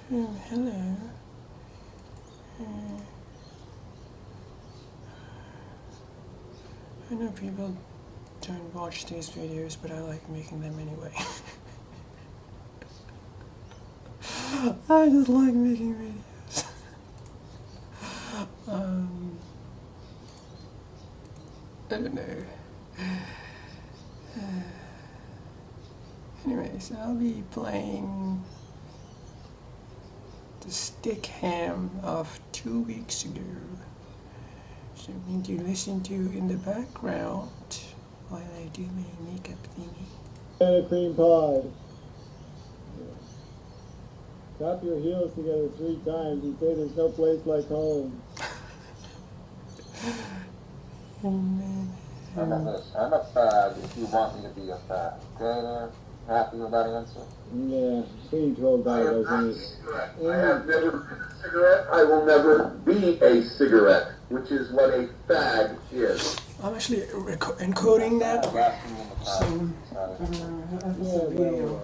Hello. I know people don't watch these videos, but I like making them anyway. I just like making videos. I don't know. Anyways, I'll be playing the stick ham of 2 weeks ago. Something to listen to in the background while I do my makeup thingy. And a cream pie. Tap your heels together 3 times and say there's no place like home. Amen. I'm a fag if you want me to be a fag. Okay there? Happy with that answer? Yeah, Queen 12 I am dollars. not a cigarette. I have never been a cigarette. I will never be a cigarette, which is what a fag is. I'm actually encoding that. Laughing in the So, past. that's a video.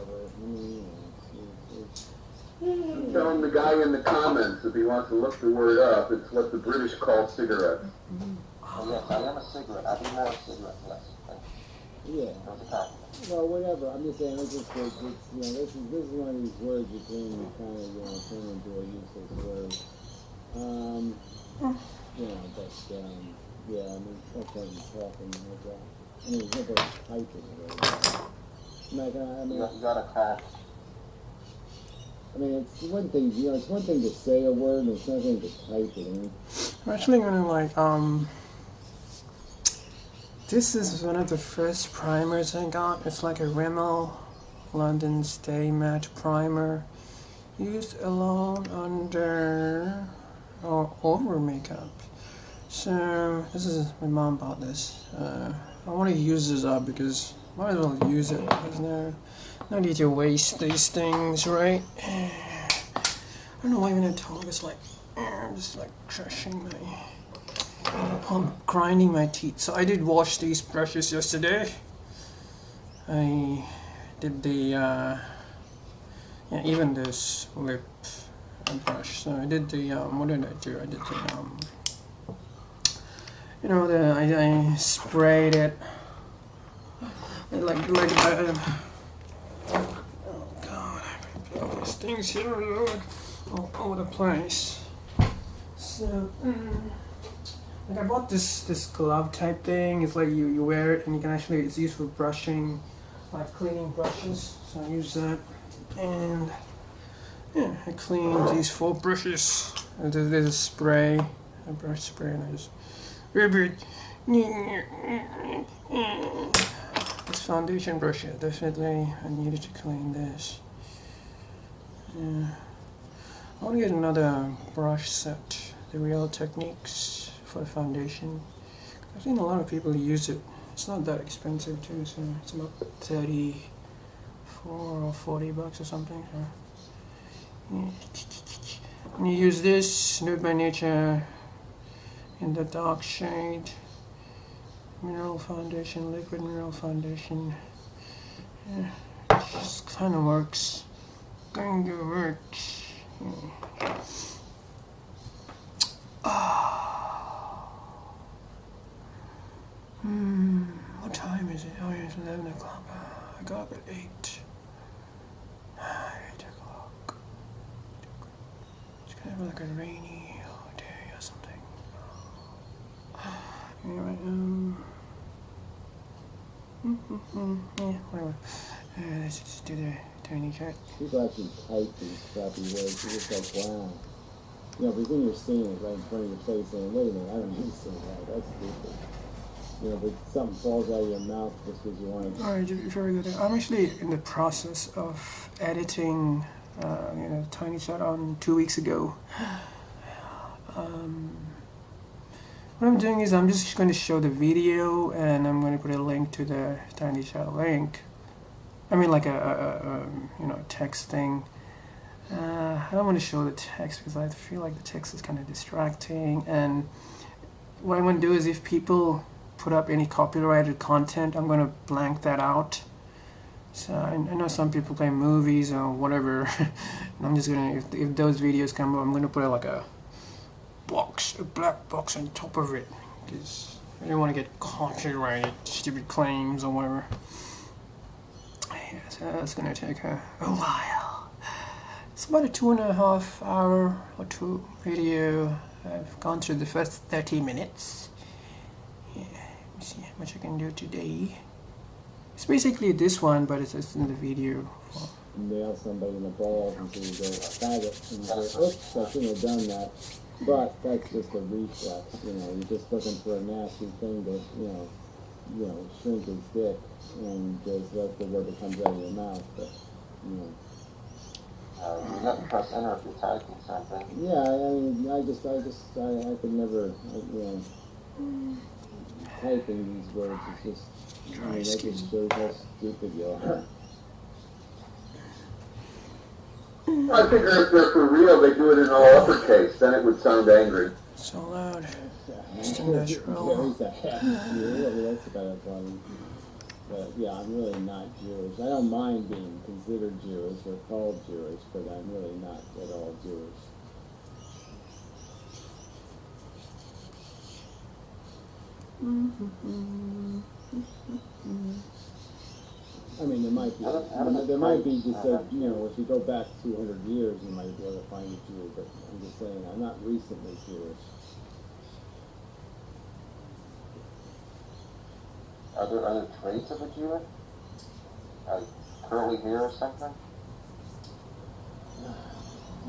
I'm telling the guy in the comments if he wants to look the word up, it's what the British call cigarettes. Oh, yes, I am a cigarette. I do more cigarette, yes. Yeah. That was a compliment. Well, whatever. I'm just saying, it's just, this is one of these words that can kind of, turn into a useless word. But, yeah, I mean, sometimes talking like that. I mean, there's no point typing it or You gotta call. I mean, it's one thing, it's one thing to say a word, and it's another thing to type it in. I'm actually gonna this is one of the first primers I got. It's like a Rimmel London Stay Matte Primer, used alone under or over makeup. So this is, my mom bought this. I want to use this up because might as well use it. There's no need to waste these things, right? I don't know why when I talk it's like I'm just like crushing I'm grinding my teeth. So I did wash these brushes yesterday. I did the even this lip brush. So I did the what did I do? I did the I sprayed it like oh god, all these things here all over the place. So like I bought this glove type thing. It's like you wear it and you can actually, it's used for brushing, like cleaning brushes. So I use that, and yeah, I cleaned these 4 brushes. And there's a spray, a brush spray, and I just rub it. This foundation brush, yeah, definitely I needed to clean this. Yeah. I want to get another brush set, the Real Techniques for the foundation. I've seen a lot of people use it. It's not that expensive too, so it's about 34 or 40 bucks or something. So, yeah. And you use this Nude by Nature in the dark shade. Mineral foundation, liquid mineral foundation. Yeah, it just kind of works. Kinda works. Yeah. What time is it? Oh, yeah, it's 11 o'clock. I got up at 8. 8 o'clock. It's kind of like a rainy day or something. Anyway, yeah, whatever. Let's just do the tiny cat. People actually type these crappy words. You're just like, wow. But then you're seeing it right in front of your face saying, wait a minute, I don't need to say that. That's stupid. But something falls out of your mouth just because you want to. Alright, very good. I'm actually in the process of editing, Tiny Chat on 2 weeks ago. What I'm doing is I'm just going to show the video and I'm going to put a link to the Tiny Chat link. I mean like a text thing. I don't want to show the text because I feel like the text is kind of distracting, and what I want to do is if people put up any copyrighted content, I'm going to blank that out. So I know some people play movies or whatever. And I'm just gonna, if those videos come up, I'm gonna put like a box, a black box on top of it, because I don't want to get copyrighted, stupid claims or whatever. Yeah, so that's gonna take a while. It's about a 2.5 hour or two video. I've gone through the first 30 minutes. Yeah, let me see how much I can do today. It's basically this one, but it's just in the video. Nail somebody in the balls until you go faggot and you go, oops, I shouldn't have done that. But that's just a reflex, you know, you're just looking for a nasty thing to, you know, shrink his dick and just let the word that comes out of your mouth, but, you know. You have to press enter if you're typing something. Yeah, I mean, I could never, you know, typing these words, it's just, I mean, that just shows how stupid you are. I figure if they're for real, they do it in all uppercase. Then it would sound angry. So loud. Just a natural. He's a half Jew. I mean, that's kind of funny. But yeah, I'm really not Jewish. I don't mind being considered Jewish or called Jewish, but I'm really not at all Jewish. I mean, there might be just a, you know, if you go back 200 years, you might be able to find a Jew, but I'm just saying, I'm not recently Jewish. Are there traits of a Jew? Like curly hair or something?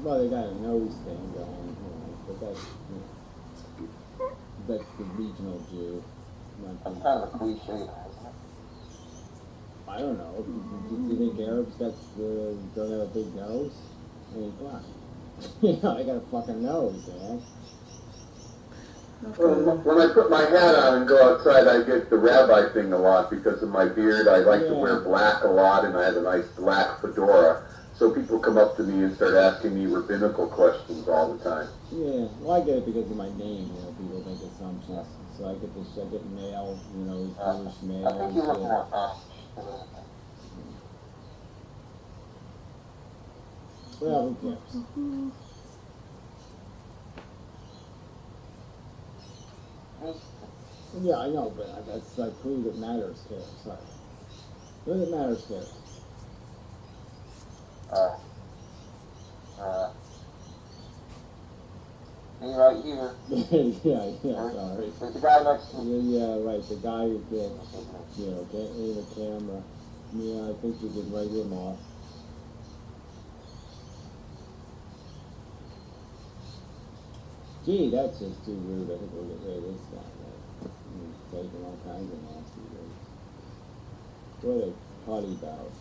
Well, they got a nose thing going, you know, but that's, you know, that's the regional Jew. That's kind of a cliche, isn't it? I don't know. Do you think Arabs don't have a big nose? I mean, come on. You know, they got a fucking nose, man. When I put my hat on and go outside, I get the rabbi thing a lot because of my beard. I like to wear black a lot, and I have a nice black fedora. So people come up to me and start asking me rabbinical questions all the time. Yeah, well, I get it because of my name. You know, people make assumptions. So I get mail, you know, Jewish mail. I think you look more Amish. Well, who cares? Yeah, I know, but that's like who that matters cares. Sorry. Who that matters cares. Me right here. yeah, sorry. There's the guy next to me. Yeah, right, the guy who can't aim a camera. Yeah, I think you could write him off. Gee, that's just too rude. I think we'll get rid of this guy. Right? He's taking all kinds of nasty words. What a potty bout.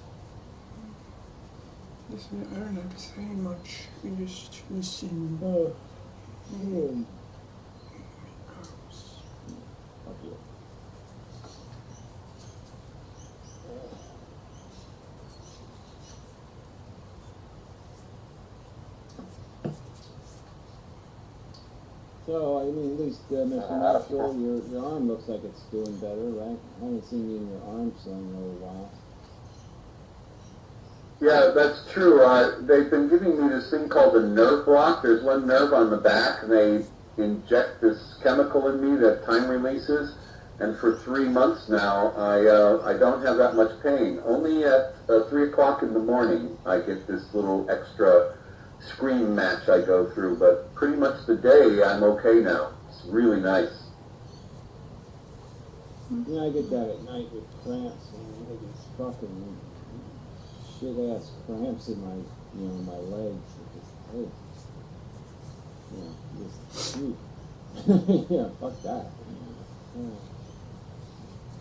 Listen, I don't have to say much. You just listen. Oh. Fuck you. So, I mean, at least, Mr. Marshall, your arm looks like it's doing better, right? I haven't seen you in your arm sling in a little while. Yeah, that's true. They've been giving me this thing called a nerve block. There's one nerve on the back, and they inject this chemical in me that time releases. And for 3 months now, I don't have that much pain. Only at 3 o'clock in the morning, I get this little extra scream match I go through. But pretty much the day, I'm okay now. It's really nice. You know, I get that at night with cramps, man. I get these fucking shit-ass cramps in my, you know, my legs. It just, yeah, fuck that. Yeah.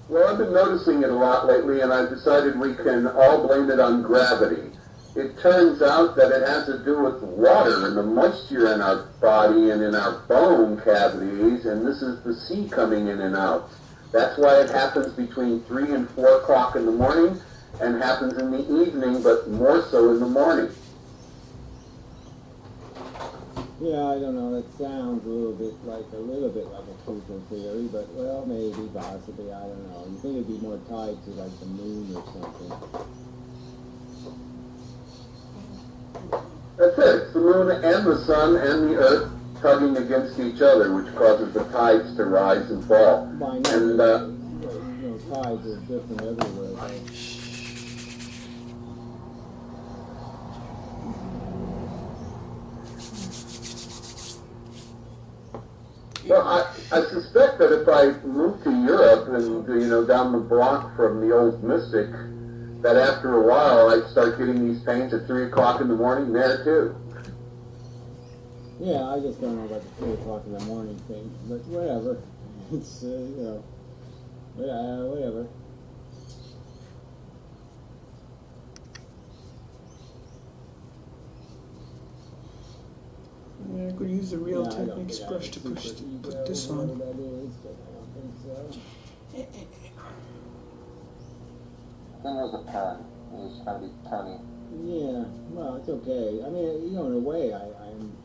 Well, I've been noticing it a lot lately, and I've decided we can all blame it on gravity. It turns out that it has to do with water and the moisture in our body and in our bone cavities, and this is the sea coming in and out. That's why it happens between 3 and 4 o'clock in the morning, and happens in the evening, but more so in the morning. Yeah, I don't know. That sounds a little bit like a truthful theory, but well, maybe, possibly, I don't know. You think it'd be more tied to like the moon or something? That's it. It's the moon and the sun and the earth tugging against each other, which causes the tides to rise and fall. By now, And tides are different everywhere. Right? well, I suspect that if I move to Europe and down the block from the old Mystic, that after a while I'd start getting these pains at 3 o'clock in the morning there too. Yeah, I just don't know about the 3 o'clock in the morning thing, but whatever. It's whatever. Yeah, I could use the Real Yeah, I don't Techniques think I brush have to super put this ego, on. whatever that is, but I don't think so. I think it was a pun. It was trying to be punny. Yeah, well, it's okay. I mean, in a way, I'm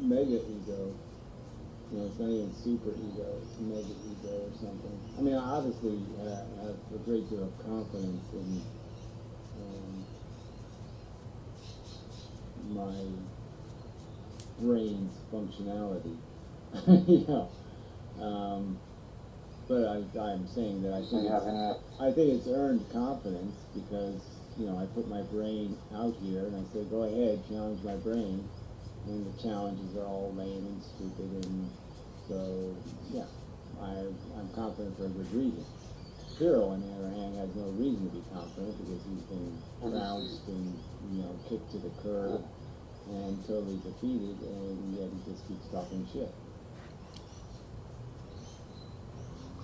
mega ego. It's not even super ego, it's mega ego or something. I mean, I obviously have a great deal of confidence in my brain's functionality. But I'm saying that So you have any? I think it's earned confidence because, I put my brain out here and I say, go ahead, challenge my brain. And the challenges are all lame and stupid, and so, yeah, I'm confident for a good reason. Cyril, on the other hand, has no reason to be confident because he's been trounced and, kicked to the curb and totally defeated, and yet he just keeps talking shit.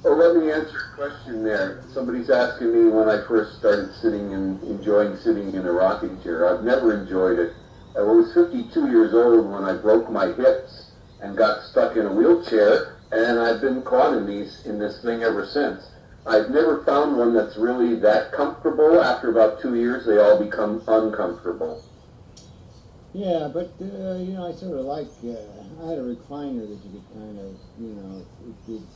Well, let me answer a question there. Somebody's asking me when I first started sitting and enjoying sitting in a rocking chair. I've never enjoyed it. I was 52 years old when I broke my hips and got stuck in a wheelchair, and I've been caught in this thing ever since. I've never found one that's really that comfortable. After about 2 years, they all become uncomfortable. Yeah, but, I sort of like, I had a recliner that you could kind of, I think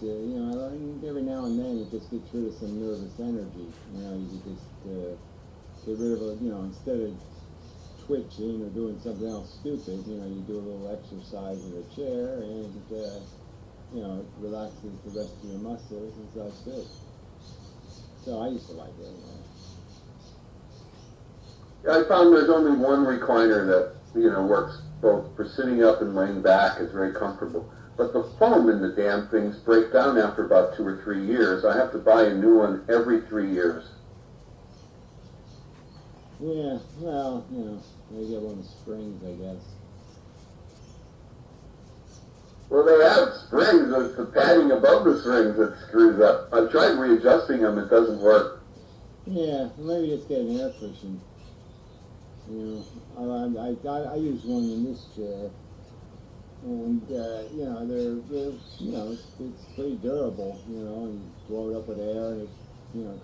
every now and then it just gets rid of some nervous energy. You could just get rid of it, instead of twitching or doing something else stupid, you do a little exercise in a chair and, it relaxes the rest of your muscles and such too. So I used to like it anyway. I found there's only one recliner that, works both for sitting up and laying back. It's very comfortable. But the foam in the damn things break down after about 2 or 3 years. I have to buy a new one every 3 years. Yeah, well, they get one of the springs, I guess. Well, they have springs. It's the padding above the springs that screws up. I've tried readjusting them. It doesn't work. Yeah, maybe just get an air cushion. I use one in this chair, and it's pretty durable, and you blow it up with air, and it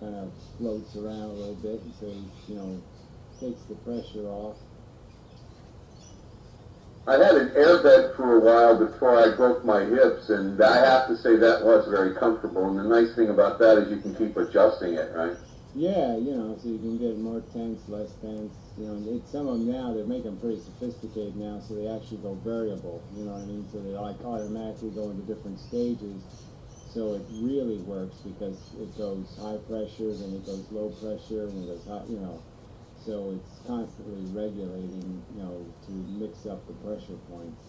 kind of floats around a little bit, and so takes the pressure off. I had an airbed for a while before I broke my hips, and I have to say that was very comfortable. And the nice thing about that is you can keep adjusting it, right? Yeah, so you can get more tense, less tense. Some of them now, they make them pretty sophisticated now, so they actually go variable, you know what I mean? So they automatically go into different stages. So it really works because it goes high pressure, then it goes low pressure, and it goes high, so it's constantly regulating, to mix up the pressure points.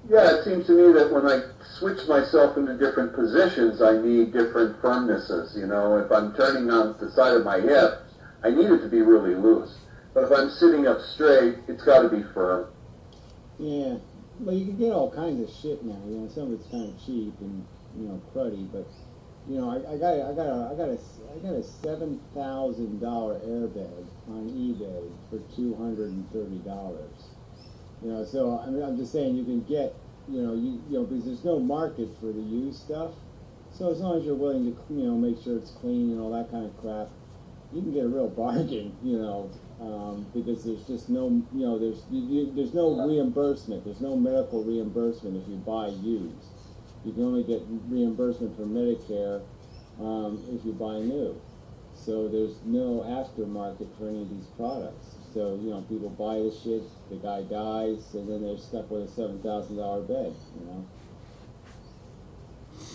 Yeah, it seems to me that when I switch myself into different positions, I need different firmnesses. If I'm turning on the side of my hip, I need it to be really loose. But if I'm sitting up straight, it's got to be firm. Yeah, well, you can get all kinds of shit now. Some of it's kind of cheap and cruddy, but I got a $7,000 airbag on eBay for $230. So I'm just saying you can get, because there's no market for the used stuff. So as long as you're willing to, make sure it's clean and all that kind of crap, you can get a real bargain, because there's just no, there's no reimbursement. There's no medical reimbursement if you buy used. You can only get reimbursement for Medicare if you buy new. So there's no aftermarket for any of these products. So, you know, people buy the shit, the guy dies, and then they're stuck with a $7,000 bed, you know.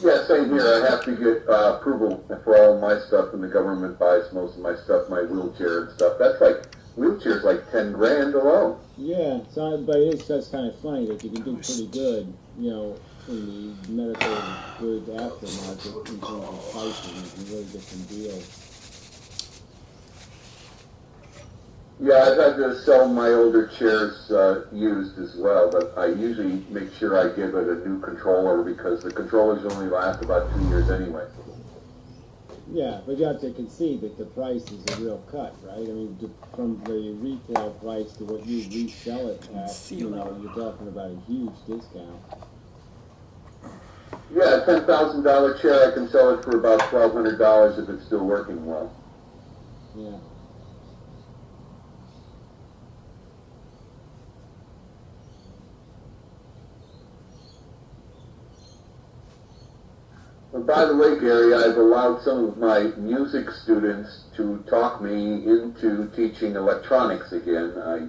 Yeah, same here. I have to get approval for all my stuff, and the government buys most of my stuff, my wheelchair and stuff. That's like, wheelchair's like 10 grand alone. Yeah, so, but it's just kind of funny that you can do pretty good, you know, in the medical goods aftermarket in terms of pricing. You can really get some deals. Yeah, I've had to sell my older chairs used as well, but I usually make sure I give it a new controller because the controllers only last about 2 years anyway. Yeah, but you have to concede that the price is a real cut, right? I mean, from the retail price to what you resell it at, you know, you're talking about a huge discount. Yeah, a $10,000 chair, I can sell it for about $1,200 if it's still working well. Yeah. And by the way, Gary, I've allowed some of my music students to talk me into teaching electronics again. I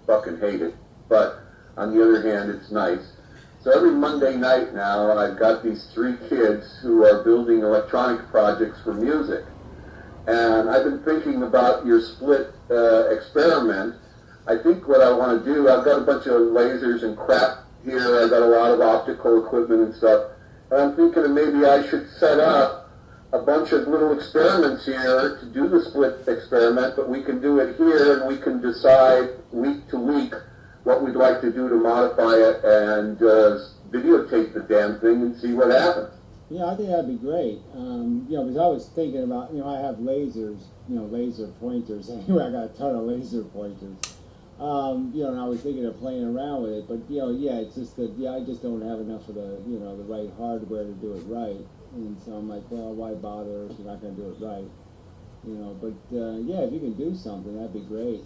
fucking hate it. But on the other hand, it's nice. So every Monday night now, I've got these 3 kids who are building electronic projects for music. And I've been thinking about your split experiment. I think what I want to do, I've got a bunch of lasers and crap here. I've got a lot of optical equipment and stuff. And I'm thinking that maybe I should set up a bunch of little experiments here to do the split experiment, but we can do it here and we can decide week to week what we'd like to do to modify it and videotape the damn thing and see what happens. Yeah, I think that'd be great. You know, because I was thinking about, you know, I have lasers, you know, laser pointers. Anyway, I got a ton of laser pointers. You know, and I was thinking of playing around with it, but, you know, yeah, it's just that, yeah, I just don't have enough of the, you know, the right hardware to do it right. And so I'm like, well, why bother if you're not going to do it right? You know, but, yeah, if you can do something, that'd be great.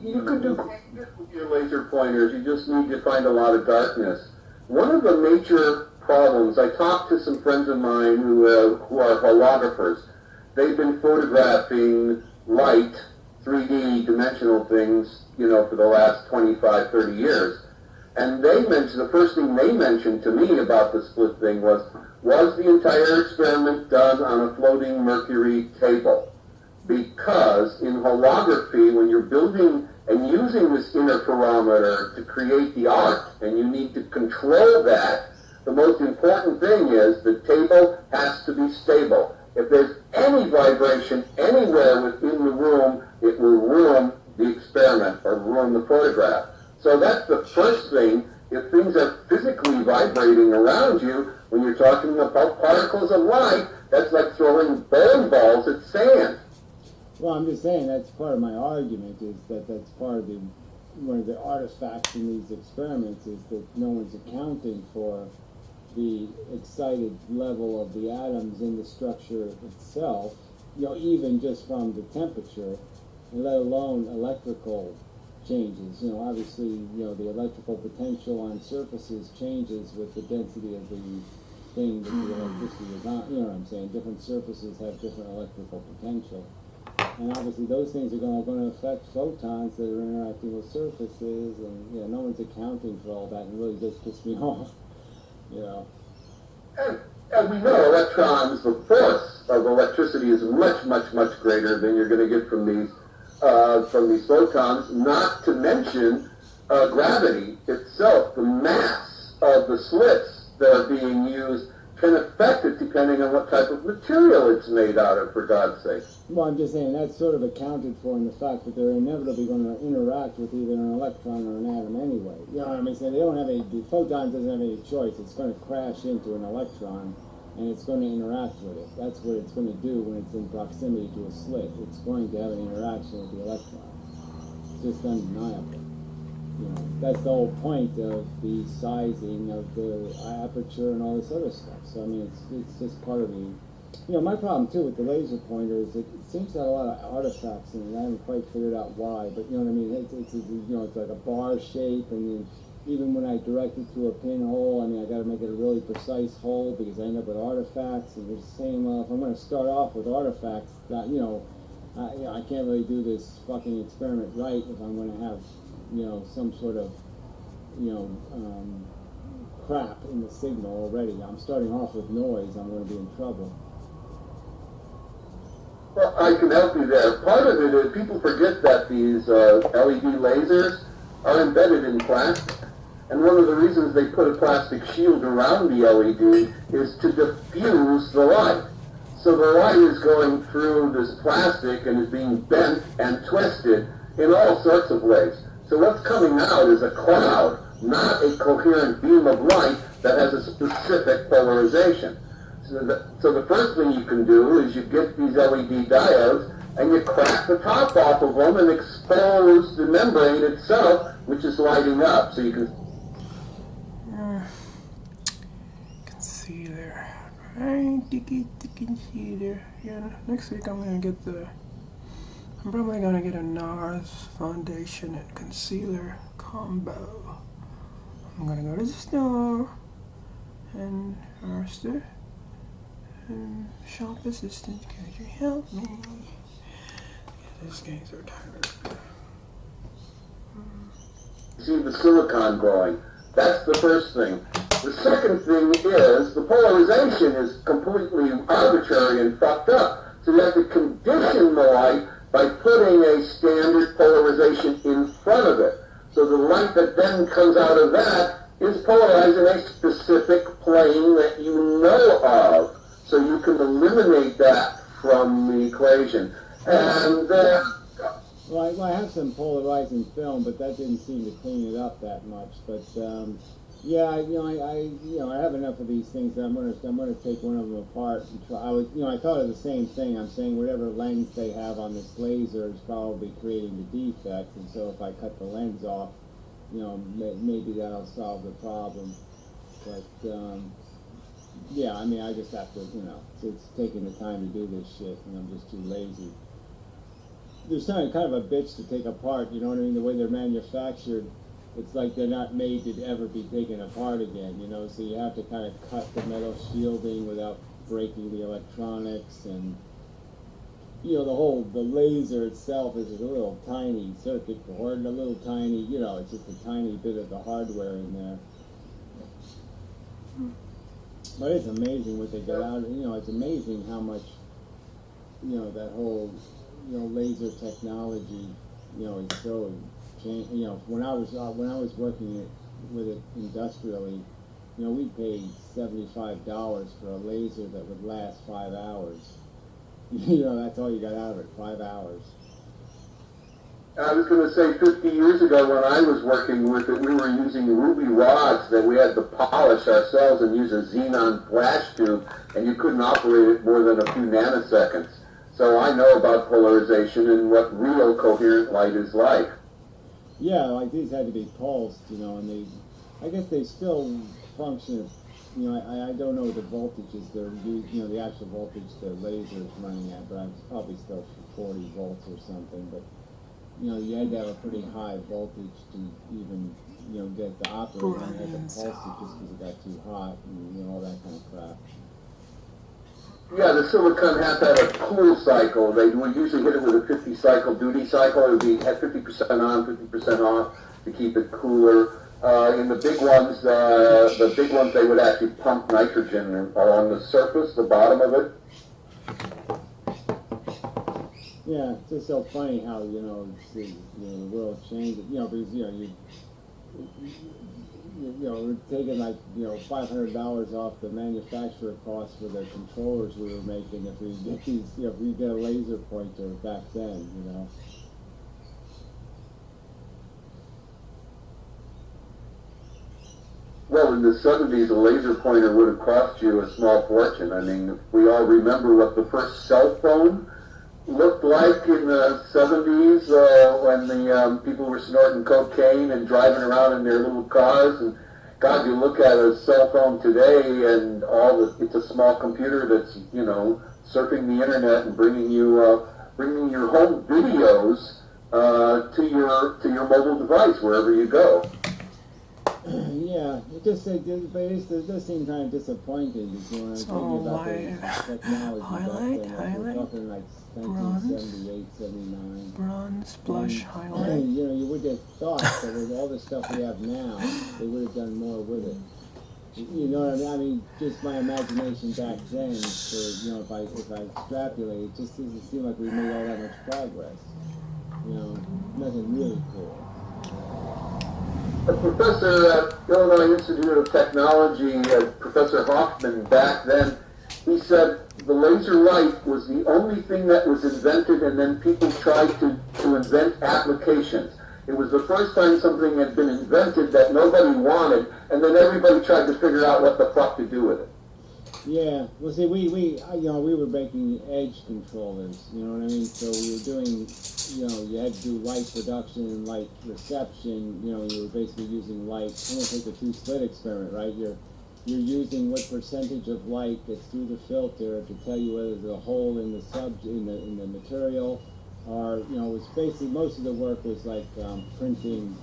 You could do great with your laser pointers. You just need to find a lot of darkness. One of the major problems, I talked to some friends of mine who are holographers. They've been photographing light, 3D dimensional things, you know, for the last 25, 30 years. And they mentioned, the first thing they mentioned to me about the split thing was the entire experiment done on a floating mercury table? Because in holography, when you're building and using this interferometer to create the art, and you need to control that, the most important thing is the table has to be stable. If there's any vibration anywhere within the room, it will ruin the experiment or ruin the photograph. So that's the first thing. If things are physically vibrating around you, when you're talking about particles of light, that's like throwing bowling balls at sand. Well, I'm just saying that's part of my argument, is that that's part of the, one of the artifacts in these experiments is that no one's accounting for the excited level of the atoms in the structure itself, you know, even just from the temperature, let alone electrical changes. You know, obviously, you know, the electrical potential on surfaces changes with the density of the thing that the electricity is on. You know what I'm saying? Different surfaces have different electrical potential. And obviously those things are going to affect photons that are interacting with surfaces, and, you know, no one's accounting for all that, and it really does piss me off, you know. And we know electrons, the force of electricity is much, much, much greater than you're going to get from these photons, not to mention gravity itself. The mass of the slits that are being used can affect it depending on what type of material it's made out of, for God's sake. Well, I'm just saying that's sort of accounted for in the fact that they're inevitably going to interact with either an electron or an atom anyway. You know what I mean? So they don't have the photon doesn't have any choice. It's going to crash into an electron, and it's going to interact with it. That's what it's going to do when it's in proximity to a slit. It's going to have an interaction with the electron. It's just undeniable. You know, that's the whole point of the sizing of the aperture and all this other stuff. So I mean, it's just part of the. You know, my problem too with the laser pointer is it seems to have a lot of artifacts in it. I haven't quite figured out why, but you know what I mean. It's you know, it's like a bar shape, and then even when I direct it to a pinhole, I mean, I got to make it a really precise hole because I end up with artifacts. And you're saying, well, if I'm going to start off with artifacts, that, you know, I can't really do this fucking experiment right if I'm going to have, some sort of, crap in the signal already. I'm starting off with noise. I'm going to be in trouble. Well, I can help you there. Part of it is people forget that these LED lasers are embedded in plastic. And one of the reasons they put a plastic shield around the LED is to diffuse the light. So the light is going through this plastic and is being bent and twisted in all sorts of ways. So what's coming out is a cloud, not a coherent beam of light that has a specific polarization. So the first thing you can do is you get these LED diodes and you crack the top off of them and expose the membrane itself, which is lighting up. So you can Concealer. Right, dicky concealer. Yeah, next week I'm probably gonna get a NARS foundation and concealer combo. I'm gonna go to the store and ask the shop assistant, could you help me? Yeah, this game's so tired. see the silicon glowing. That's the first thing. The second thing is the polarization is completely arbitrary and fucked up. So you have to condition the light by putting a standard polarization in front of it. So the light that then comes out of that is polarized in a specific plane that you know of. So you can eliminate that from the equation. And Well, I have some polarizing film, but that didn't seem to clean it up that much. But yeah, I have enough of these things that I'm gonna take one of them apart and try. I thought of the same thing. I'm saying whatever lens they have on this laser is probably creating the defect, and so if I cut the lens off, maybe that'll solve the problem. But yeah, I mean, I just have to, it's taking the time to do this shit, and I'm just too lazy. They're kind of a bitch to take apart, you know what I mean? The way they're manufactured, it's like they're not made to ever be taken apart again, so you have to kind of cut the metal shielding without breaking the electronics, and the laser itself is a little tiny circuit board, a little tiny, it's just a tiny bit of the hardware in there. But it's amazing what they get out. It's amazing how much, that whole, laser technology, is so changed. When I was working with it industrially, we paid $75 for a laser that would last 5 hours. That's all you got out of it, 5 hours. I was going to say 50 years ago when I was working with it, we were using ruby rods that we had to polish ourselves and use a xenon flash tube, and you couldn't operate it more than a few nanoseconds. So I know about polarization and what real coherent light is like. Yeah, like these had to be pulsed, and I guess they still function. I don't know the voltages they're using, the actual voltage the laser is running at, but it's probably still 40 volts or something. But you had to have a pretty high voltage to even, get it to operate. And you had to pulse it just because it got too hot and, all that kind of crap. Yeah, the silicon has to have a cool cycle. They would usually hit it with a 50 cycle duty cycle. It would be at 50% on, 50% off to keep it cooler. In the big ones, they would actually pump nitrogen along the surface, the bottom of it. Yeah, it's just so funny how, the world changes, because, we're taking like, $500 off the manufacturer cost for the controllers we were making if we get these, if we get a laser pointer back then, Well, in the 70s, a laser pointer would have cost you a small fortune. I mean, we all remember what the first cell phone looked like in the 70s when the people were snorting cocaine and driving around in their little cars. And God, you look at a cell phone today and it's a small computer that's, surfing the internet and bringing your home videos to your mobile device wherever you go. Yeah, it just but it does seem kind of disappointing because when I was So thinking about light, the technology highlight, back then, like, we're highlight, talking like bronze, 1978, 79. bronze, blush, highlight. You know, you would have thought that with all the stuff we have now, they would have done more with it. You know what I mean? I mean, just my imagination back then, for, you know, if I extrapolate, it just doesn't seem like we made all that much progress. You know, nothing really cool. A professor at Illinois Institute of Technology, Professor Hoffman, back then, he said the laser light was the only thing that was invented, and then people tried to invent applications. It was the first time something had been invented that nobody wanted, and then everybody tried to figure out what the fuck to do with it. Yeah, well, see, we were making edge controllers, you know what I mean? So we were doing, you know, you had to do light production and light reception, you know, you were basically using light, almost like the two-slit experiment, right? You're using what percentage of light gets through the filter to tell you whether there's a hole in the material, or, you know, it was basically, most of the work was like printing,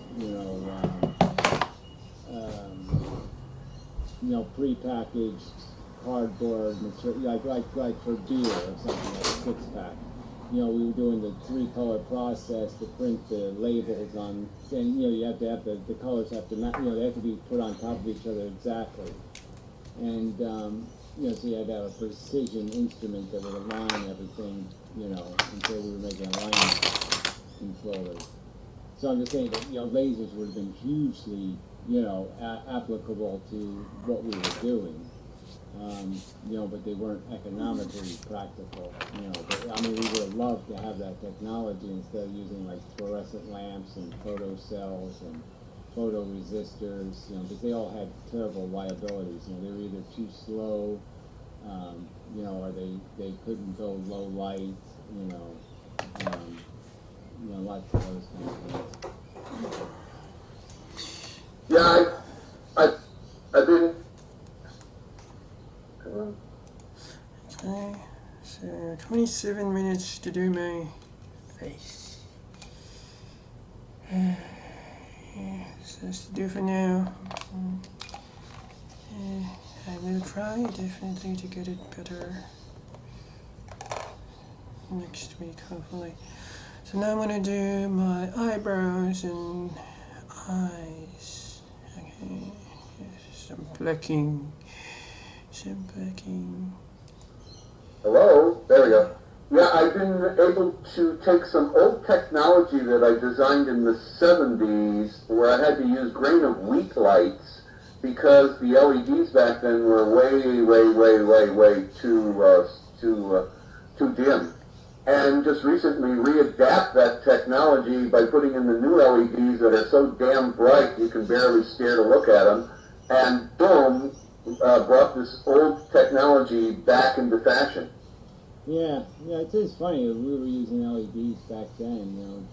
prepackaged cardboard material, like for beer or something, like a six-pack. You know, we were doing the three-color process to print the labels on, and, you know, you have to have the colors have to, they have to be put on top of each other exactly. And, you know, so you had to have a precision instrument that would align everything, you know, until we were making alignment controllers. So I'm just saying that, you know, lasers would have been hugely, you know, applicable to what we were doing. You know, but they weren't economically practical, you know. But, I mean, we would have loved to have that technology instead of using, like, fluorescent lamps and photocells and photoresistors, you know, because they all had terrible liabilities. You know, they were either too slow, you know, or they couldn't go low light, you know, lots of those kind of things. Yeah, I didn't. Okay, so 27 minutes to do my face. Yeah, so that's to do for now. I will try definitely to get it better next week, hopefully. So now I'm gonna do my eyebrows and eyes. Okay, yes, some blacking. Hello? There we go. Yeah, I've been able to take some old technology that I designed in the 70s where I had to use grain of wheat lights because the LEDs back then were way too dim. And just recently readapt that technology by putting in the new LEDs that are so damn bright you can barely stare to look at them. And boom, brought this old technology back into fashion. Yeah, it is funny. We were using LEDs back then, you know,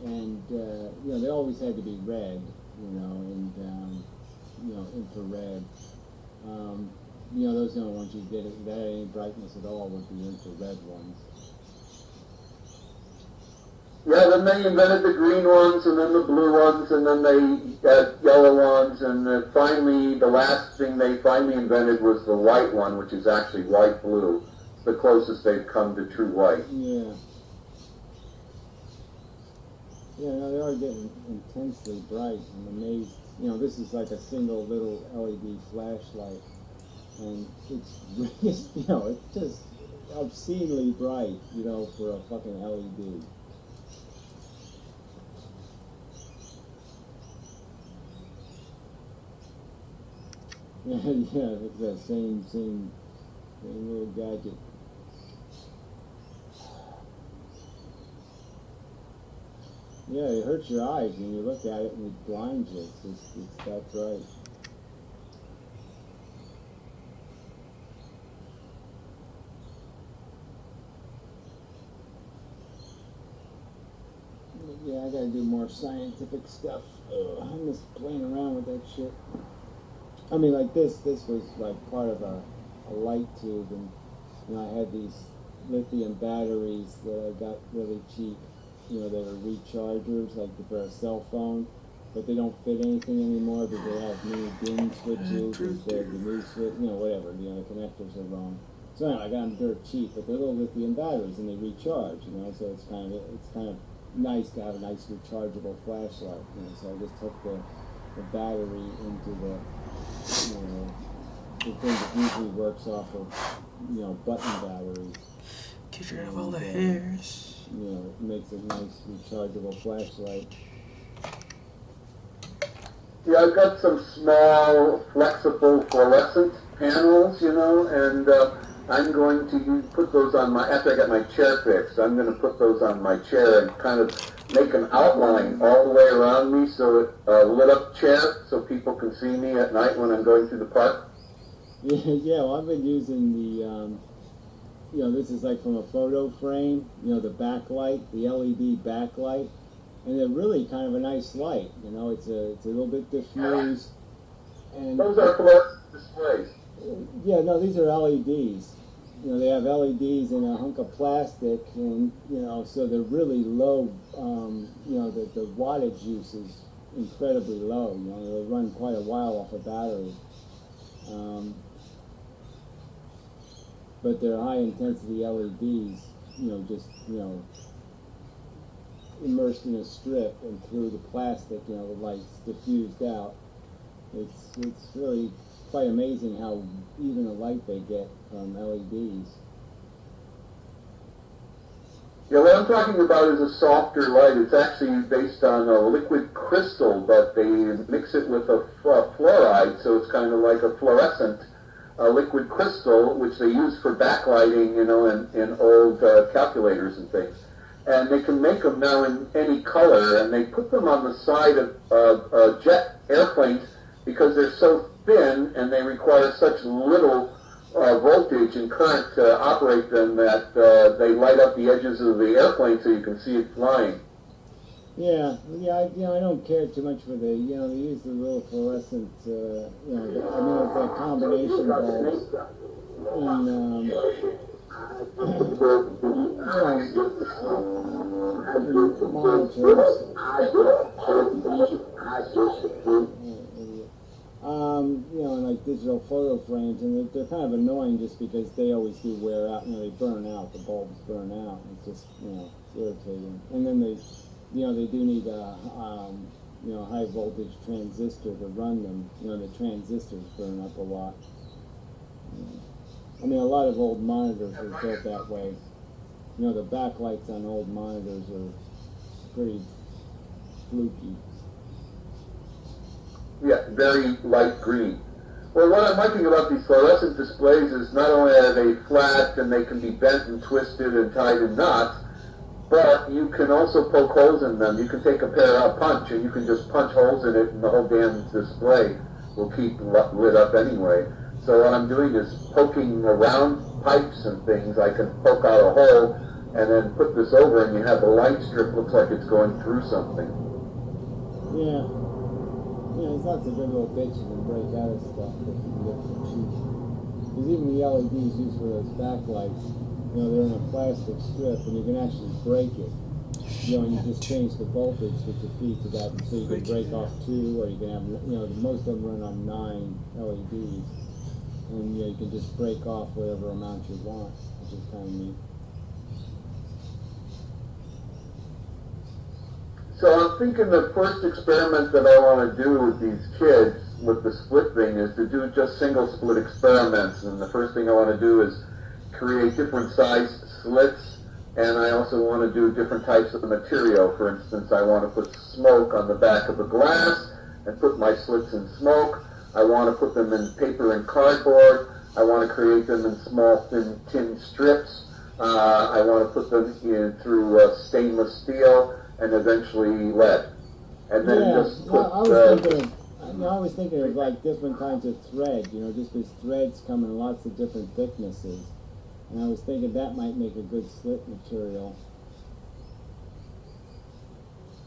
and you know, they always had to be red, you know, and you know, infrared. You know, those are the only ones you did it that had any brightness at all would be infrared ones. Yeah, then they invented the green ones, and then the blue ones, and then they had yellow ones, and finally, the last thing they finally invented was the white one, which is actually white-blue. It's the closest they've come to true white. Yeah. Yeah, no, they are getting intensely bright. I'm amazed. You know, this is like a single little LED flashlight, and it's really, you know, it's just obscenely bright, you know, for a fucking LED. Yeah, it's that same little gadget. Yeah, it hurts your eyes when you look at it and it blinds you. It's that bright. Yeah, I gotta do more scientific stuff. I miss playing around with that shit. I mean, like this was like part of a light tube, and you know, I had these lithium batteries that I got really cheap, you know, that are rechargers, like for a cell phone, but they don't fit anything anymore because they have new DIN switches instead of the new switch, whatever, the connectors are wrong. So anyway, I got them dirt cheap, but they're little lithium batteries and they recharge, so it's kind of nice to have a nice rechargeable flashlight, so I just took the battery into the thing that usually works off of, button batteries. Get rid of all the hairs. It makes a nice rechargeable flashlight. Yeah, I've got some small, flexible fluorescent panels, and I'm going to put those on after I get my chair fixed, I'm going to put those on my chair and kind of make an outline all the way around me so it lit up chair so people can see me at night when I'm going through the park. Yeah, well, I've been using the, this is like from a photo frame, the backlight, the LED backlight, and they're really kind of a nice light, it's a little bit diffused. And those are fluorescent displays. Yeah, no, these are LEDs. They have LEDs in a hunk of plastic, and, so they're really low, the wattage use is incredibly low, they run quite a while off a battery. But they're high intensity LEDs, just, immersed in a strip and through the plastic, the light's diffused out. It's really quite amazing how even a light they get from LEDs. Yeah, what I'm talking about is a softer light. It's actually based on a liquid crystal, but they mix it with a fluoride, so it's kind of like a fluorescent liquid crystal, which they use for backlighting, in old calculators and things. And they can make them now in any color, and they put them on the side of jet airplanes because they're so thin and they require such little voltage and current to operate them that they light up the edges of the airplane so you can see it flying. Yeah, I don't care too much for the, they use the little fluorescent, it's that combination bulbs in, monitors. And like digital photo frames, and they're kind of annoying just because they always do wear out, they burn out, the bulbs burn out, it's just, it's irritating. And then they do need a, high voltage transistor to run them, the transistors burn up a lot. A lot of old monitors are built that way. The backlights on old monitors are pretty fluky. Yeah, very light green. Well, what I'm liking about these fluorescent displays is not only are they flat and they can be bent and twisted and tied in knots, but you can also poke holes in them. You can take a punch and you can just punch holes in it and the whole damn display will keep lit up anyway. So what I'm doing is poking around pipes and things. I can poke out a hole and then put this over and you have the light strip looks like it's going through something. Yeah. There's lots of good little bitches and break out of stuff that you can get for cheap. Because even the LEDs used for those backlights, they're in a plastic strip and you can actually break it. And you just change the voltage that you feed to that, so you can break off 2, or you can have, most of them run on 9 LEDs. And you can just break off whatever amount you want, which is kind of neat. So I'm thinking the first experiment that I want to do with these kids with the split thing is to do just single split experiments. And the first thing I want to do is create different size slits, and I also want to do different types of material. For instance, I want to put smoke on the back of the glass and put my slits in smoke. I want to put them in paper and cardboard. I want to create them in small thin tin strips. I want to put them in through stainless steel and eventually lead. And then just put... I was thinking of like different kinds of thread, just as threads come in lots of different thicknesses. And I was thinking that might make a good slit material.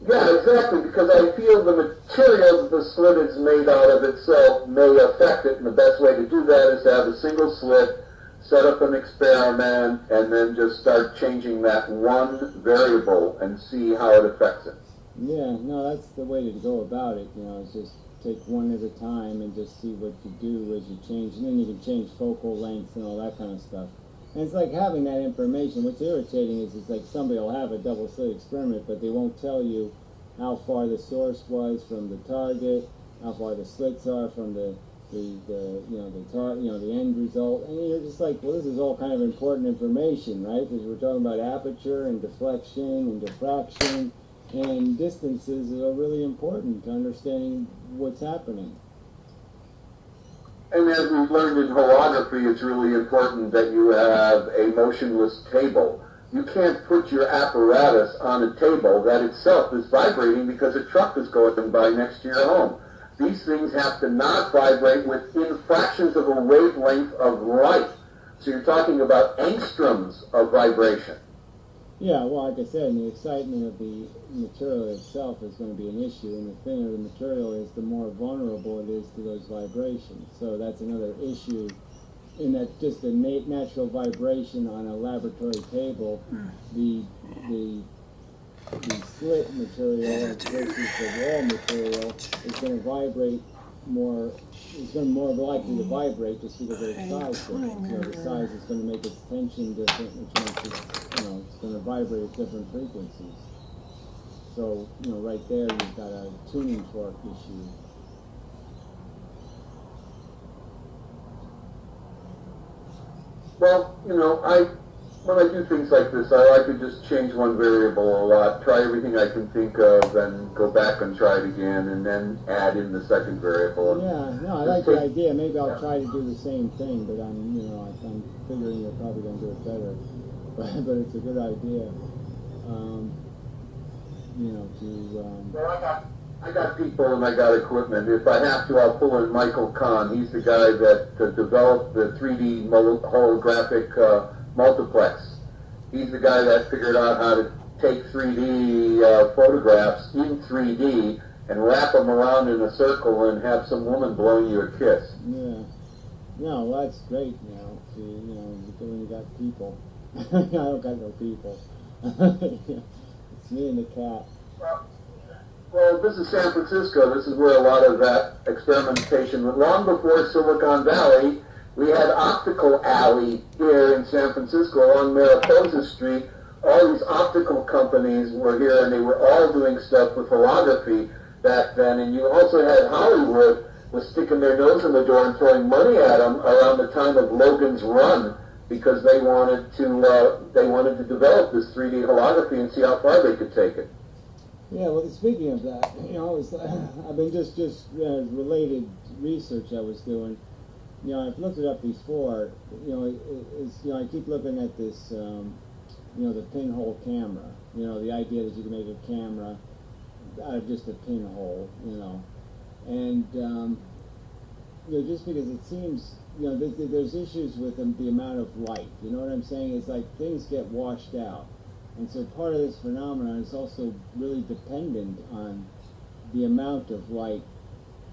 Yeah, exactly, because I feel the material that the slit is made out of itself may affect it, and the best way to do that is to have a single slit, set up an experiment, and then just start changing that one variable and see how it affects it. Yeah, no, that's the way to go about it. Is just take one at a time and just see what you do as you change, and then you can change focal lengths and all that kind of stuff. And it's like having that information. What's irritating is it's like somebody will have a double slit experiment, but they won't tell you how far the source was from the target, how far the slits are from the end result, and you're just like, well, this is all kind of important information, right? Because we're talking about aperture and deflection and diffraction, and distances are really important to understanding what's happening. And as we've learned in holography, it's really important that you have a motionless table. You can't put your apparatus on a table that itself is vibrating because a truck is going by next to your home. These things have to not vibrate within fractions of a wavelength of light. So you're talking about angstroms of vibration. Yeah, well, like I said, the excitement of the material itself is going to be an issue, and the thinner the material is, the more vulnerable it is to those vibrations. So that's another issue in that just the natural vibration on a laboratory table, the slit material versus the wall material is going to vibrate more. It's going to be more likely to vibrate just because of its size difference. The size is going to make its tension different, which makes it, it's going to vibrate at different frequencies. So, right there you've got a tuning fork issue. Well, when I do things like this, I like to just change one variable a lot, try everything I can think of, and go back and try it again, and then add in the second variable. Yeah, no, I like the idea. Maybe I'll try to do the same thing, but I'm figuring you're probably going to do it better. But it's a good idea. Well, I got people and I got equipment. If I have to, I'll pull in Michael Kahn. He's the guy that developed the 3D holographic multiplex. He's the guy that figured out how to take 3D photographs in 3D and wrap them around in a circle and have some woman blowing you a kiss. Yeah. No, well, that's great now. See, when you got people. I don't got no people. It's me and the cat. Well, this is San Francisco. This is where a lot of that experimentation went. Long before Silicon Valley, we had Optical Alley here in San Francisco along Mariposa Street. All these optical companies were here, and they were all doing stuff with holography back then. And you also had Hollywood was sticking their nose in the door and throwing money at them around the time of Logan's Run, because they wanted to develop this 3D holography and see how far they could take it. Yeah, well, speaking of that, I've been just related research I was doing. I've looked it up before. I keep looking at this, the pinhole camera. The idea that you can make a camera out of just a pinhole. And just because it seems, there's issues with the amount of light. You know what I'm saying? It's like things get washed out. And so part of this phenomenon is also really dependent on the amount of light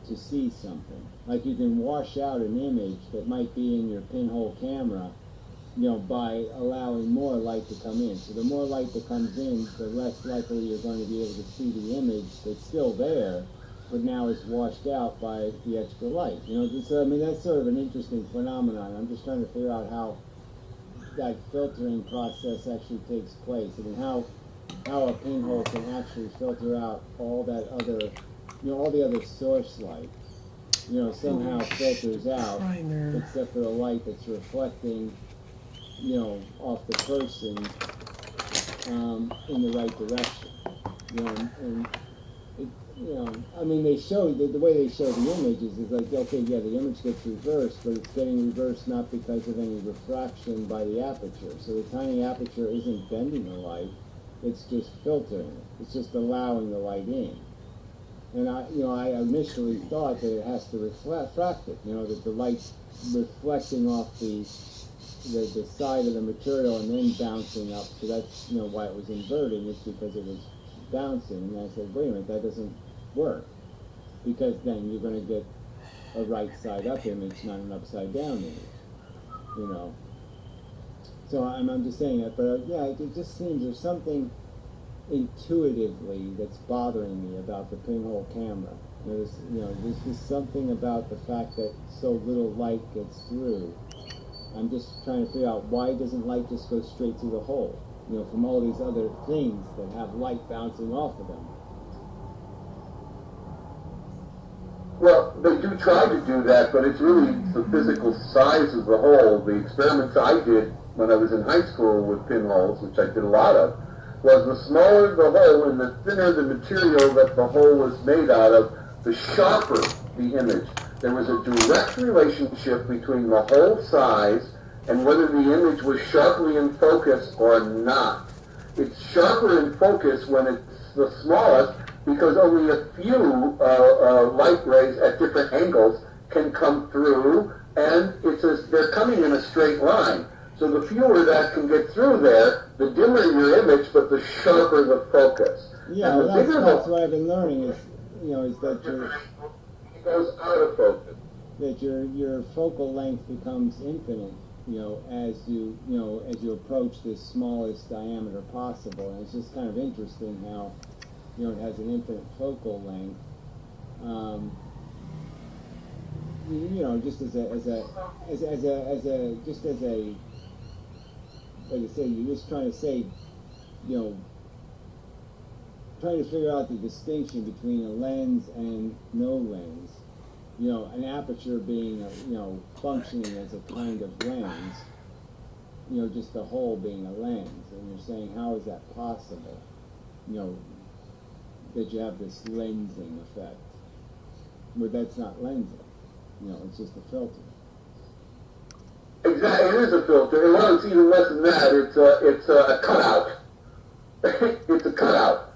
to see something. Like you can wash out an image that might be in your pinhole camera, by allowing more light to come in. So the more light that comes in, the less likely you're going to be able to see the image that's still there, but now it's washed out by the extra light. That's sort of an interesting phenomenon. I'm just trying to figure out how that filtering process actually takes place. How a pinhole can actually filter out all that other, all the other source light, somehow filters out, except for the light that's reflecting, off the person in the right direction. They show the way they show the images is like, okay, yeah, the image gets reversed, but it's getting reversed not because of any refraction by the aperture. So the tiny aperture isn't bending the light; it's just filtering it. It's just allowing the light in. And I initially thought that it has to refract it. That the light's reflecting off the side of the material and then bouncing up. So that's why it was inverting. It's because it was bouncing. And I said, wait a minute, that doesn't work, because then you're going to get a right side up image, not an upside down image. So I'm just saying that, but it just seems there's something intuitively that's bothering me about the pinhole camera. There's just something about the fact that so little light gets through. I'm just trying to figure out, why doesn't light just go straight through the hole? From all these other things that have light bouncing off of them. Well, they do try to do that, but it's really the physical size of the hole. The experiments I did when I was in high school with pinholes, which I did a lot of, was the smaller the hole and the thinner the material that the hole was made out of, the sharper the image. There was a direct relationship between the hole size and whether the image was sharply in focus or not. It's sharper in focus when it's the smallest, because only a few light rays at different angles can come through, and they're coming in a straight line. So the fewer that can get through there, the dimmer your image, but the sharper the focus. Yeah, well, that's what I've been learning is that it goes out of focus. That your focal length becomes infinite, as you approach this smallest diameter possible, and it's just kind of interesting how it has an infinite focal length. Just as a like I say, you're just trying to say, trying to figure out the distinction between a lens and no lens. An aperture being functioning as a kind of lens. Just the hole being a lens, and you're saying, how is that possible? That you have this lensing effect. But that's not lensing. It's just a filter. Exactly, it is a filter. And well, it's even less than that. It's a cutout. It's a cutout,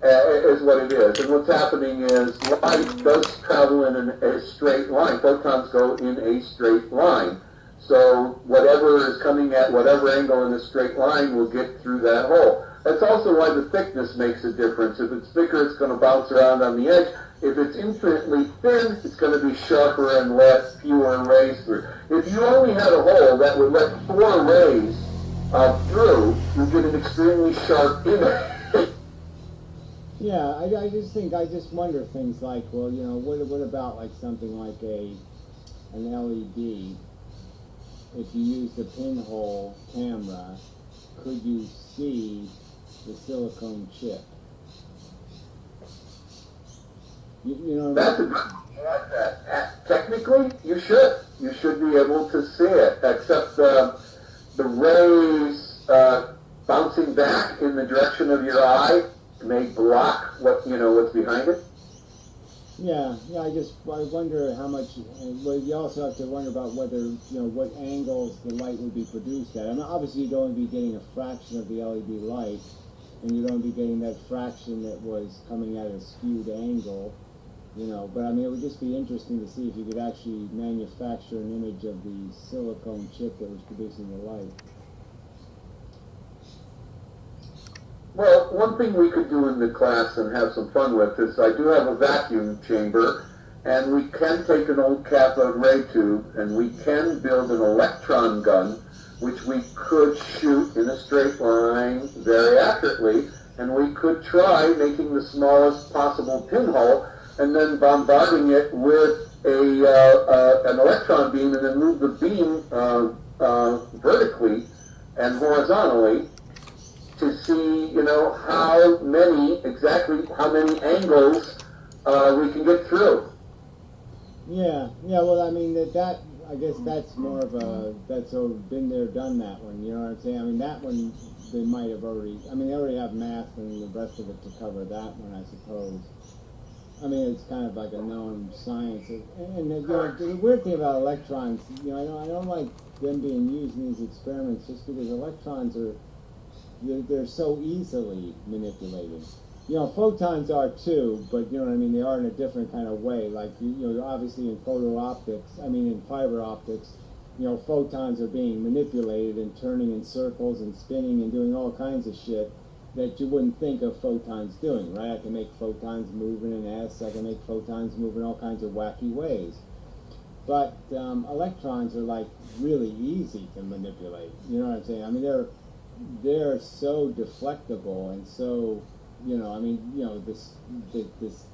is what it is. And what's happening is light does travel in a straight line. Photons go in a straight line. So whatever is coming at whatever angle in a straight line will get through that hole. That's also why the thickness makes a difference. If it's thicker, it's going to bounce around on the edge. If it's infinitely thin, it's going to be sharper and let fewer rays through. If you only had a hole that would let 4 rays through, you get an extremely sharp image. Yeah, I just wonder things like, well, what about like something like an LED? If you used a pinhole camera, could you see the silicone chip? That's a good like that. Technically, you should. You should be able to see it, except the rays bouncing back in the direction of your eye may block what's behind it. Yeah. I wonder how much. Well, you also have to wonder about whether what angles the light would be produced at. I mean, obviously you don't be getting a fraction of the LED light, and you don't be getting that fraction that was coming at a skewed angle. But I mean, it would just be interesting to see if you could actually manufacture an image of the silicone chip that was producing the light. Well, one thing we could do in the class and have some fun with is I do have a vacuum chamber, and we can take an old cathode ray tube and we can build an electron gun, which we could shoot in a straight line very accurately, and we could try making the smallest possible pinhole and then bombarding it with an electron beam, and then move the beam vertically and horizontally to see, how many angles we can get through. Yeah. Well, I mean that I guess that's more of that's been there, done that one. You know what I'm saying? I mean that one they might have already. I mean they already have math and the rest of it to cover that one, I suppose. I mean, it's kind of like a known science. And the weird thing about electrons, I don't like them being used in these experiments just because electrons they're so easily manipulated. Photons are too, but they are in a different kind of way. Like, obviously in fiber optics, photons are being manipulated and turning in circles and spinning and doing all kinds of shit that you wouldn't think of photons doing, right? I can make photons move in an S, I can make photons move in all kinds of wacky ways. But electrons are like really easy to manipulate, you know what I'm saying? I mean, they're so deflectable and so, I mean, this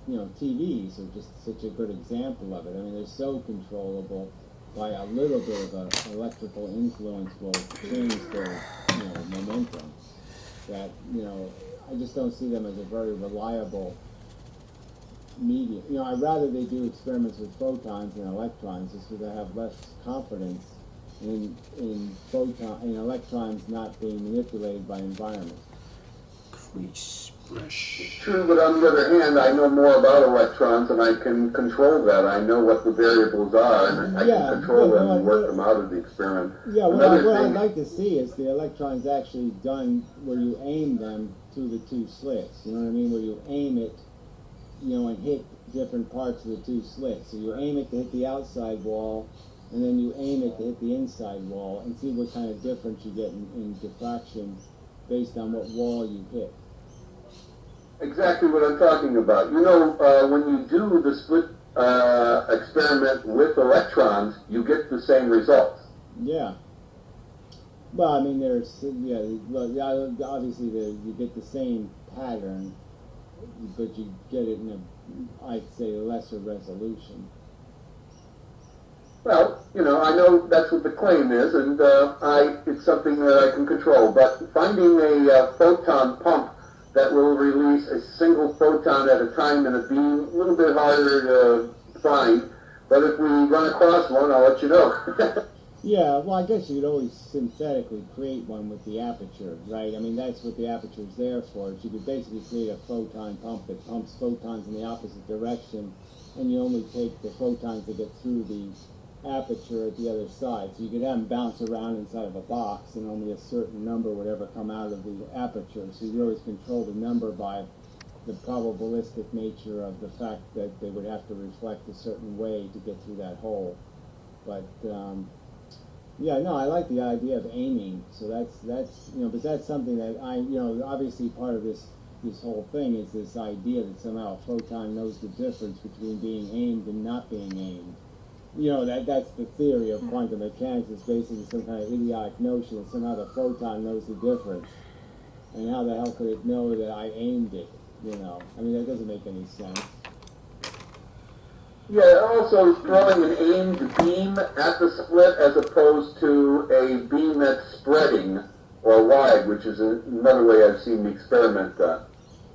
TVs are just such a good example of it. I mean, they're so controllable by a little bit of an electrical influence will change their, momentum. That, I just don't see them as a very reliable medium. I'd rather they do experiments with photons and electrons, just because I have less confidence in electrons not being manipulated by environment. Crease brush. True, but on the other hand, I know more about electrons and I can control that. I know what the variables are and I can control them and work them out of the experiment. Yeah, what I'd like to see is the electrons actually done where you aim them to the two slits. You know what I mean? Where you aim it, and hit different parts of the two slits. So you aim it to hit the outside wall, and then you aim it to hit the inside wall, and see what kind of difference you get in diffraction based on what wall you hit. Exactly what I'm talking about. When you do the split experiment with electrons, you get the same results. Yeah. Well, I mean, obviously you get the same pattern, but you get it in I'd say, lesser resolution. Well, I know that's what the claim is, and it's something that I can control. But finding a photon pump that will release a single photon at a time in a beam, a little bit harder to find. But if we run across one, I'll let you know. Yeah, well, I guess you could always synthetically create one with the aperture, right? I mean, that's what the aperture is there for. You could basically create a photon pump that pumps photons in the opposite direction, and you only take the photons that get through the aperture at the other side. So you could have them bounce around inside of a box, and only a certain number would ever come out of the aperture. So you could always control the number by the probabilistic nature of the fact that they would have to reflect a certain way to get through that hole. But yeah, no, I like the idea of aiming. So that's but that's something that obviously part of this whole thing is this idea that somehow a photon knows the difference between being aimed and not being aimed. That's the theory of quantum mechanics. It's basically some kind of idiotic notion that somehow the photon knows the difference. And how the hell could it know that I aimed it? I mean, that doesn't make any sense. Yeah, also throwing an aimed beam at the split as opposed to a beam that's spreading or wide, which is another way I've seen the experiment done.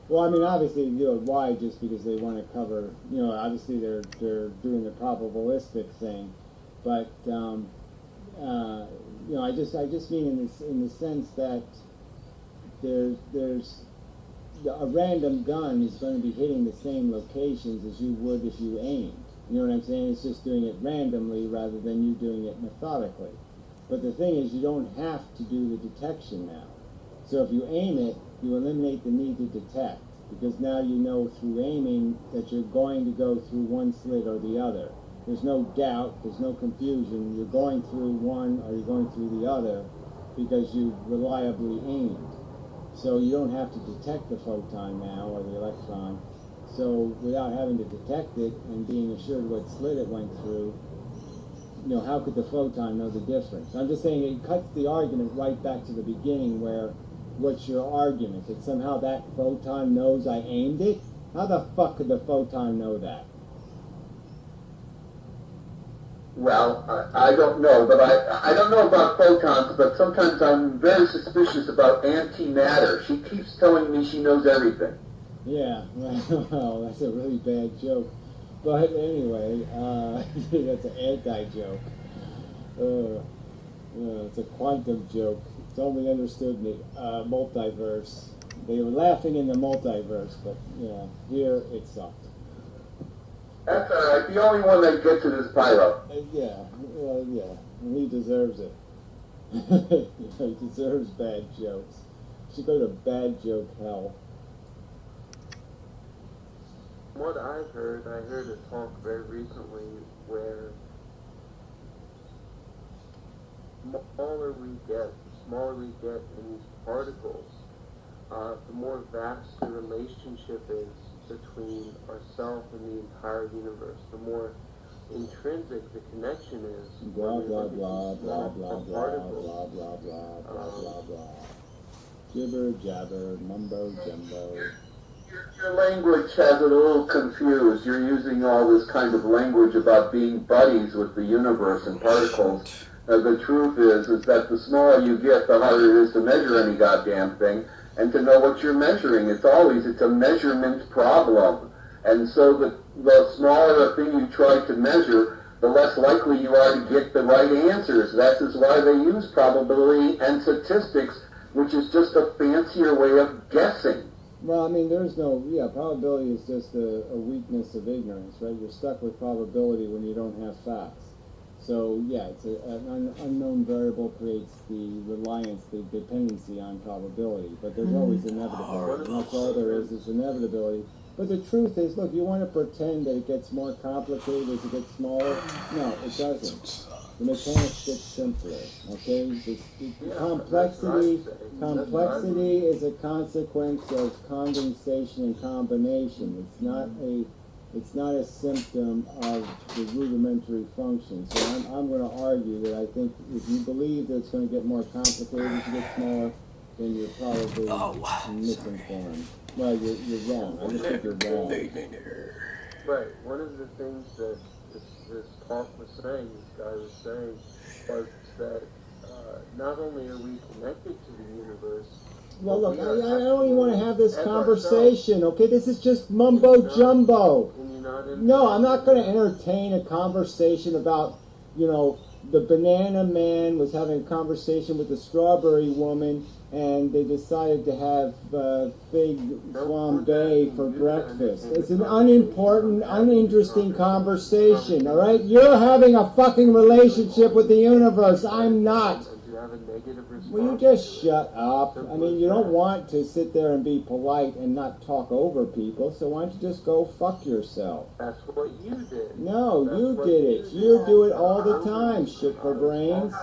Well, I mean, obviously, why? Just because they want to cover, obviously they're doing the probabilistic thing, but I just mean in the sense that there's a random gun is going to be hitting the same locations as you would if you aimed. You know what I'm saying? It's just doing it randomly rather than you doing it methodically. But the thing is, you don't have to do the detection now. So if you aim it, you eliminate the need to detect, because now you know through aiming that you're going to go through one slit or the other. There's no doubt, there's no confusion. You're going through one or you're going through the other because you reliably aimed. So you don't have to detect the photon now or the electron. So without having to detect it and being assured what slit it went through, how could the photon know the difference? I'm just saying it cuts the argument right back to the beginning where, what's your argument? That somehow that photon knows I aimed it? How the fuck could the photon know that? Well, I don't know, but I don't know about photons, but sometimes I'm very suspicious about antimatter. She keeps telling me she knows everything. Yeah, well, that's a really bad joke. But anyway, that's an anti-joke. It's a quantum joke. It's only understood in the multiverse. They were laughing in the multiverse, but here it sucked. That's all right. The only one that gets it is Pyro. He deserves it. He deserves bad jokes. Should go to bad joke hell. What I've heard, I heard a talk very recently where the smaller we get in these particles, the more vast the relationship is between ourselves and the entire universe, the more intrinsic the connection is. Blah blah blah blah blah blah blah blah blah blah blah blah. Gibber jabber, mumbo jumbo. Your language has it a little confused. You're using all this kind of language about being buddies with the universe and particles. The truth is that the smaller you get, the harder it is to measure any goddamn thing and to know what you're measuring. It's a measurement problem. And so the smaller a thing you try to measure, the less likely you are to get the right answers. That is why they use probability and statistics, which is just a fancier way of guessing. Well, I mean, probability is just a weakness of ignorance, right? You're stuck with probability when you don't have facts. So, yeah, it's an unknown variable creates the reliance, the dependency on probability. But there's always inevitability. That's all there is inevitability. But the truth is, look, you want to pretend that it gets more complicated as it gets smaller? No, it doesn't. The mechanics get simpler, okay? Complexity is a consequence of condensation and combination. It's not a symptom of the rudimentary function. So I'm going to argue that I think if you believe that it's going to get more complicated as it gets smaller, then you're probably misinformed. Well, you're wrong. I just think you're wrong. Right. One of the things that this talk was saying, this guy was saying, was that not only are we connected to the universe. Well, look, I don't even want to have this conversation, okay? This is just mumbo jumbo. No, I'm not going to entertain a conversation about, the banana man was having a conversation with the strawberry woman, and they decided to have fig flambe for breakfast. It's an unimportant, uninteresting conversation, all right? You're having a fucking relationship with the universe. I'm not. Will you just shut up? I mean, you don't want to sit there and be polite and not talk over people, so why don't you just go fuck yourself? That's what you did. No, you did it. You do it all the time, shit for brains.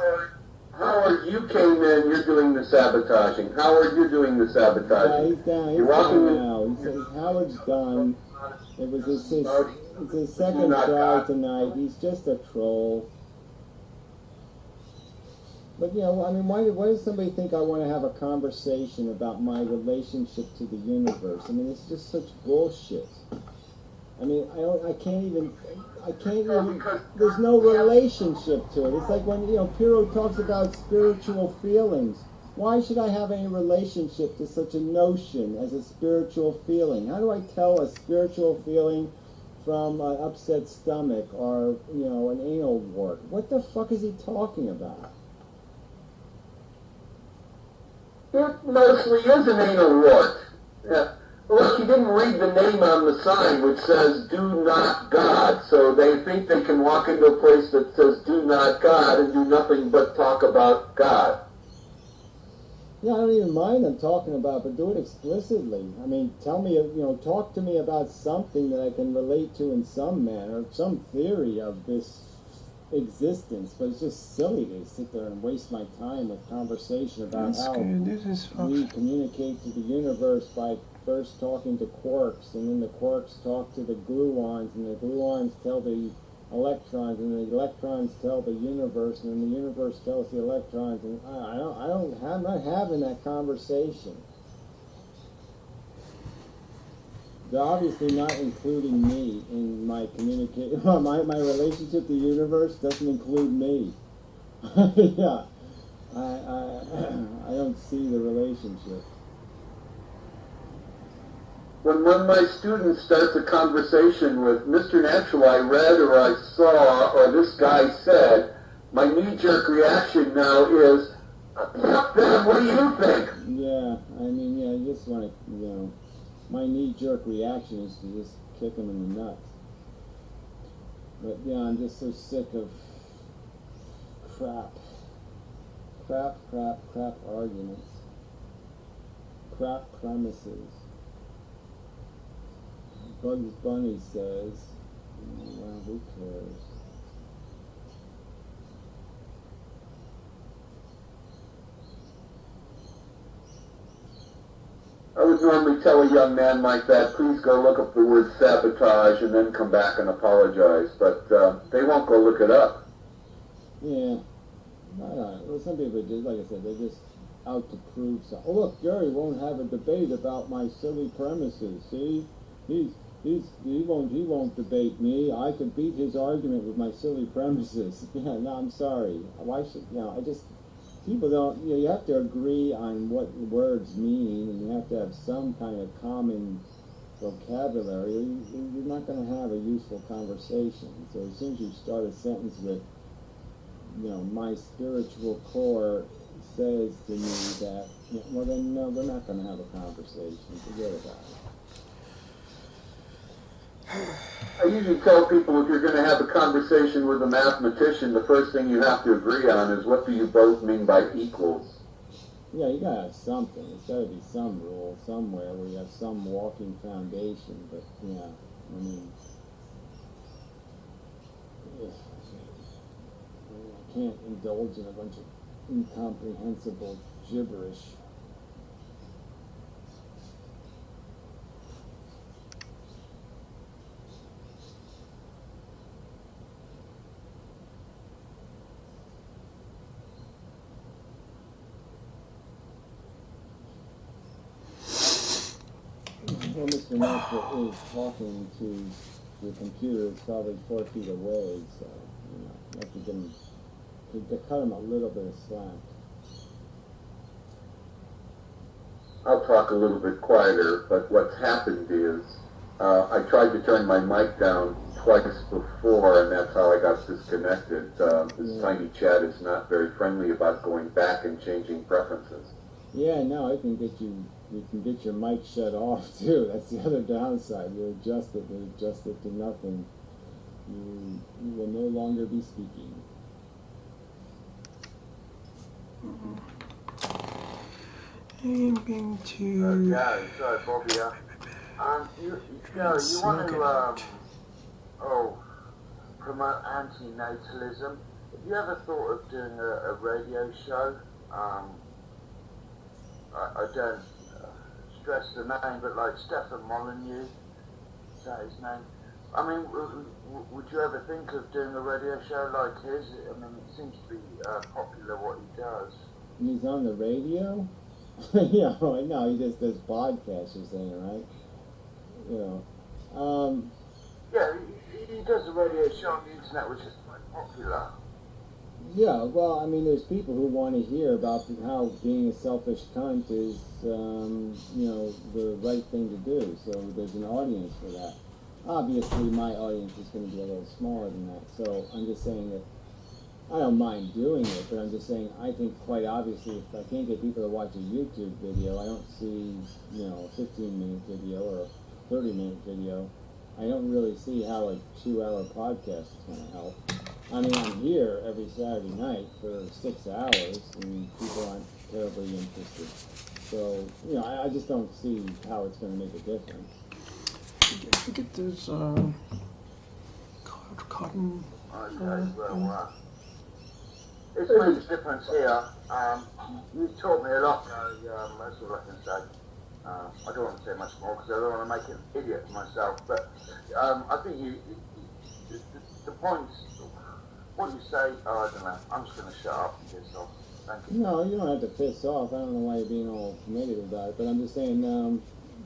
Howard, you came in, you're doing the sabotaging. Howard, you're doing the sabotaging. Yeah, he's down now. Howard's done. It's his second try tonight. He's just a troll. But, I mean, why does somebody think I want to have a conversation about my relationship to the universe? I mean, it's just such bullshit. I mean, I can't even, there's no relationship to it. It's like when, Piro talks about spiritual feelings. Why should I have any relationship to such a notion as a spiritual feeling? How do I tell a spiritual feeling from an upset stomach or, an anal wart? What the fuck is he talking about? It mostly is an anal wart. Yeah. Look, you didn't read the name on the sign which says, "Do not God." So they think they can walk into a place that says, "Do not God," and do nothing but talk about God. Yeah, I don't even mind them talking about, but do it explicitly. I mean, tell me, talk to me about something that I can relate to in some manner, some theory of this existence. But it's just silly to sit there and waste my time with conversation about how we communicate to the universe by first talking to quarks, and then the quarks talk to the gluons, and the gluons tell the electrons, and the electrons tell the universe, and then the universe tells the electrons, and I'm not having that conversation. They're obviously not including me in my communication. My relationship to the universe doesn't include me. Yeah, I don't see the relationship. When one of my students starts a conversation with, "Mr. Natural, I read or I saw or this guy said," my knee-jerk reaction now is, "Fuck that, what do you think?" Yeah, I mean, I just want to, my knee-jerk reaction is to just kick him in the nuts. But, I'm just so sick of crap arguments, crap premises. Bugs Bunny says, well, who cares? I would normally tell a young man like that, "Please go look up the word sabotage and then come back and apologize," but they won't go look it up. Yeah. Well, some people just, like I said, out to prove something. Oh, look, Gary won't have a debate about my silly premises. See, he won't debate me. I could beat his argument with my silly premises. Yeah, no, I'm sorry. Why should I just people don't. You have to agree on what words mean, and you have to have some kind of common vocabulary. You're not going to have a useful conversation. So as soon as you start a sentence with, my spiritual core says to me that, well then, no, we're not going to have a conversation. Forget about it. I usually tell people if you're going to have a conversation with a mathematician, the first thing you have to agree on is what do you both mean by equals. Yeah, you gotta have something. There's gotta be some rule somewhere where you have some walking foundation. But yeah, I mean, I can't indulge in a bunch of incomprehensible gibberish. Well, Mr. Nashville is talking to the computer. It's probably 4 feet away, so you have to give him, to cut him a little bit of slack. I'll talk a little bit quieter, but what's happened is I tried to turn my mic down twice before, and that's how I got disconnected. This tiny chat is not very friendly about going back and changing preferences. Yeah, no, you can get your mic shut off too. That's the other downside. You adjust it to nothing. You will no longer be speaking. I'm going to... Gary, sorry, Bobby. You want to, promote anti-natalism. Have you ever thought of doing a radio show? I don't stress the name, but like Stefan Molyneux, is that his name? I mean, would you ever think of doing a radio show like his? I mean, it seems to be popular what he does. He's on the radio? Yeah, no, he just does podcasts, you're saying, right? Yeah, he does a radio show on the internet which is quite popular. Yeah, well, I mean, there's people who want to hear about how being a selfish cunt is, the right thing to do. So there's an audience for that. Obviously, my audience is going to be a little smaller than that. So I'm just saying that I don't mind doing it, but I'm just saying I think quite obviously if I can't get people to watch a YouTube video, I don't see, a 15-minute video or a 30-minute video. I don't really see how a 2-hour podcast is going to help. I mean, I'm here every Saturday night for 6 hours, and people aren't terribly interested. So, I just don't see how it's going to make a difference. I get this cotton... Okay, well, it makes a difference here. You've taught me a lot, that's all I can say. I don't want to say much more because I don't want to make an idiot of myself, but I think the points, what you say, I don't know, I'm just going to shut up and piss off. Thank you. No, you don't have to piss off. I don't know why you're being all negative about it, but I'm just saying,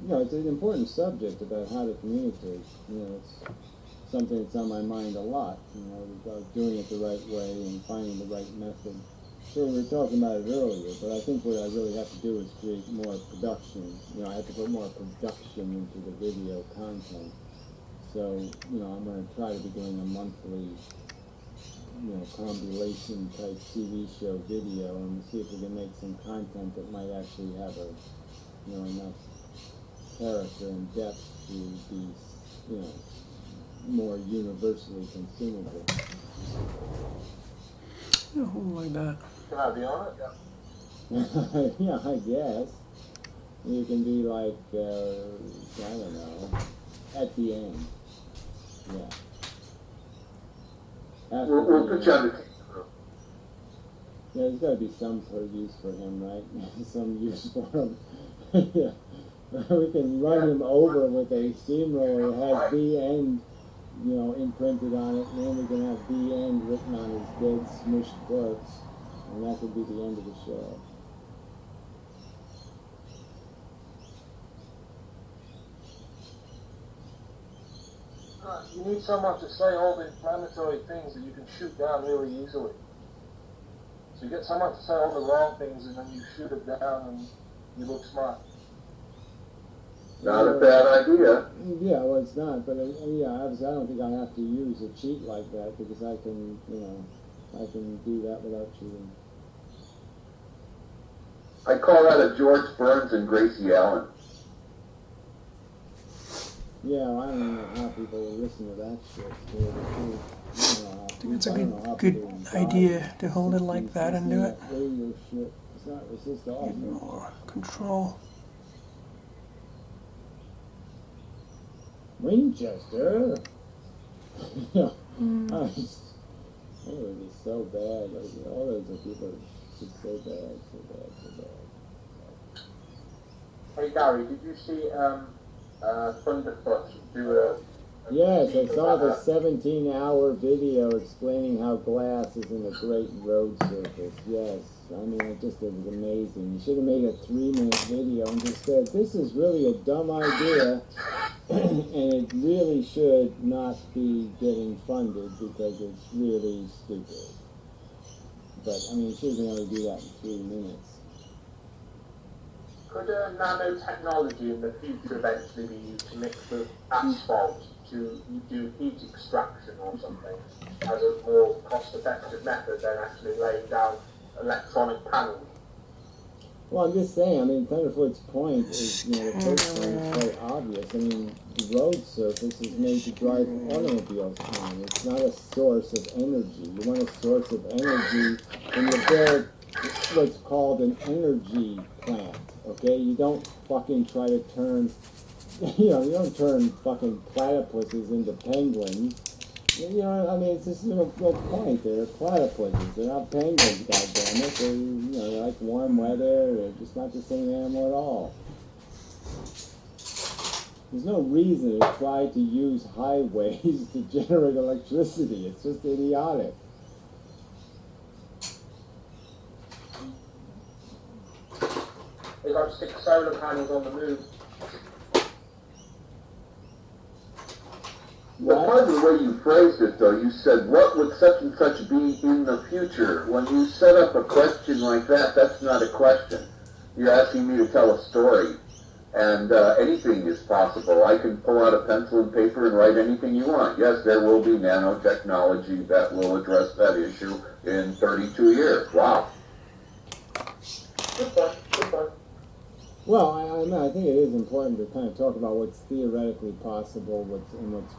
it's an important subject about how to communicate. It's something that's on my mind a lot, about doing it the right way and finding the right method. Sure, we were talking about it earlier, but I think what I really have to do is create more production. I have to put more production into the video content. So, I'm going to try to be doing a monthly, compilation type TV show video and see if we can make some content that might actually have enough character and depth to be, more universally consumable. like that. Can I be on it? Yeah, I guess. You can be like, I don't know, at the end. Yeah. We'll put you on the... Yeah, there's got to be some use for him, right? Some use for him. Yeah. We can run him over with a steamroller that has the end, imprinted on it, and then we can have the end written on his dead, smushed corpse, and that could be the end of the show. You need someone to say all the inflammatory things that you can shoot down really easily. So you get someone to say all the wrong things and then you shoot it down and you look smart. Not a bad idea. Yeah, well, it's not, but yeah, obviously I don't think I have to use a cheat like that because I can, I can do that without cheating. I call that a George Burns and Gracie Allen. Yeah, well, I don't know how people will listen to that shit. I think it's a good idea to hold it like that and do it. Radio shit. It's just Get awesome. more control. Winchester. Yeah, it would be so bad. Like, all those people are just so bad, so bad, so bad. Hey Gary, did you see Thunderfoot do a Yes, I saw the 17-hour video explaining how glass is in a great road surface. Yes, I mean, it was amazing. You should have made a 3-minute video and just said, this is really a dumb idea, and it really should not be getting funded because it's really stupid. But, I mean, you should have been able to do that in 3 minutes. Could nanotechnology in the future eventually be used to mix with asphalt to do heat extraction or something as a more cost-effective method than actually laying down electronic panels? Well, I'm just saying, I mean, Thunderfoot's point is, the first point is quite obvious. I mean, the road surface is made to drive automobiles on. It's not a source of energy. You want a source of energy when you build what's called an energy plant, okay? You don't fucking try to turn, you don't turn fucking platypuses into penguins. I mean, it's just no point. They're platypuses. They're not penguins, goddammit. They're like warm weather. They're just not the same animal at all. There's no reason to try to use highways to generate electricity. It's just idiotic. They got to stick solar panels on the moon. Well, part of the way you phrased it, though, you said, what would such and such be in the future? When you set up a question like that, that's not a question. You're asking me to tell a story. And anything is possible. I can pull out a pencil and paper and write anything you want. Yes, there will be nanotechnology that will address that issue in 32 years. Wow. Good point, good point. Well, I think it is important to kind of talk about what's theoretically possible, what's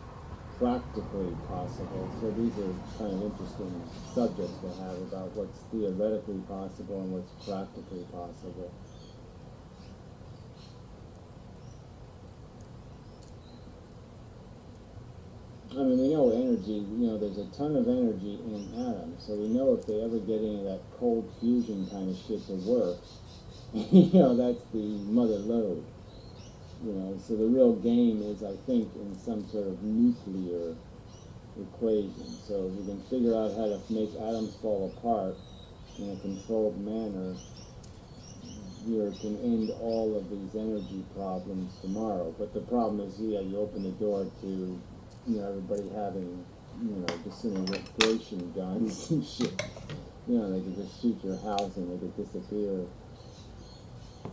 practically possible. So these are kind of interesting subjects to have about what's theoretically possible and what's practically possible. I mean, we know energy, there's a ton of energy in atoms, so we know if they ever get any of that cold fusion kind of shit to work, that's the mother lode. So the real game is, I think, in some sort of nuclear equation. So if we can figure out how to make atoms fall apart in a controlled manner, you can end all of these energy problems tomorrow. But the problem is, you open the door to, everybody having, disintegration guns and shit. They could just shoot your house and they could disappear.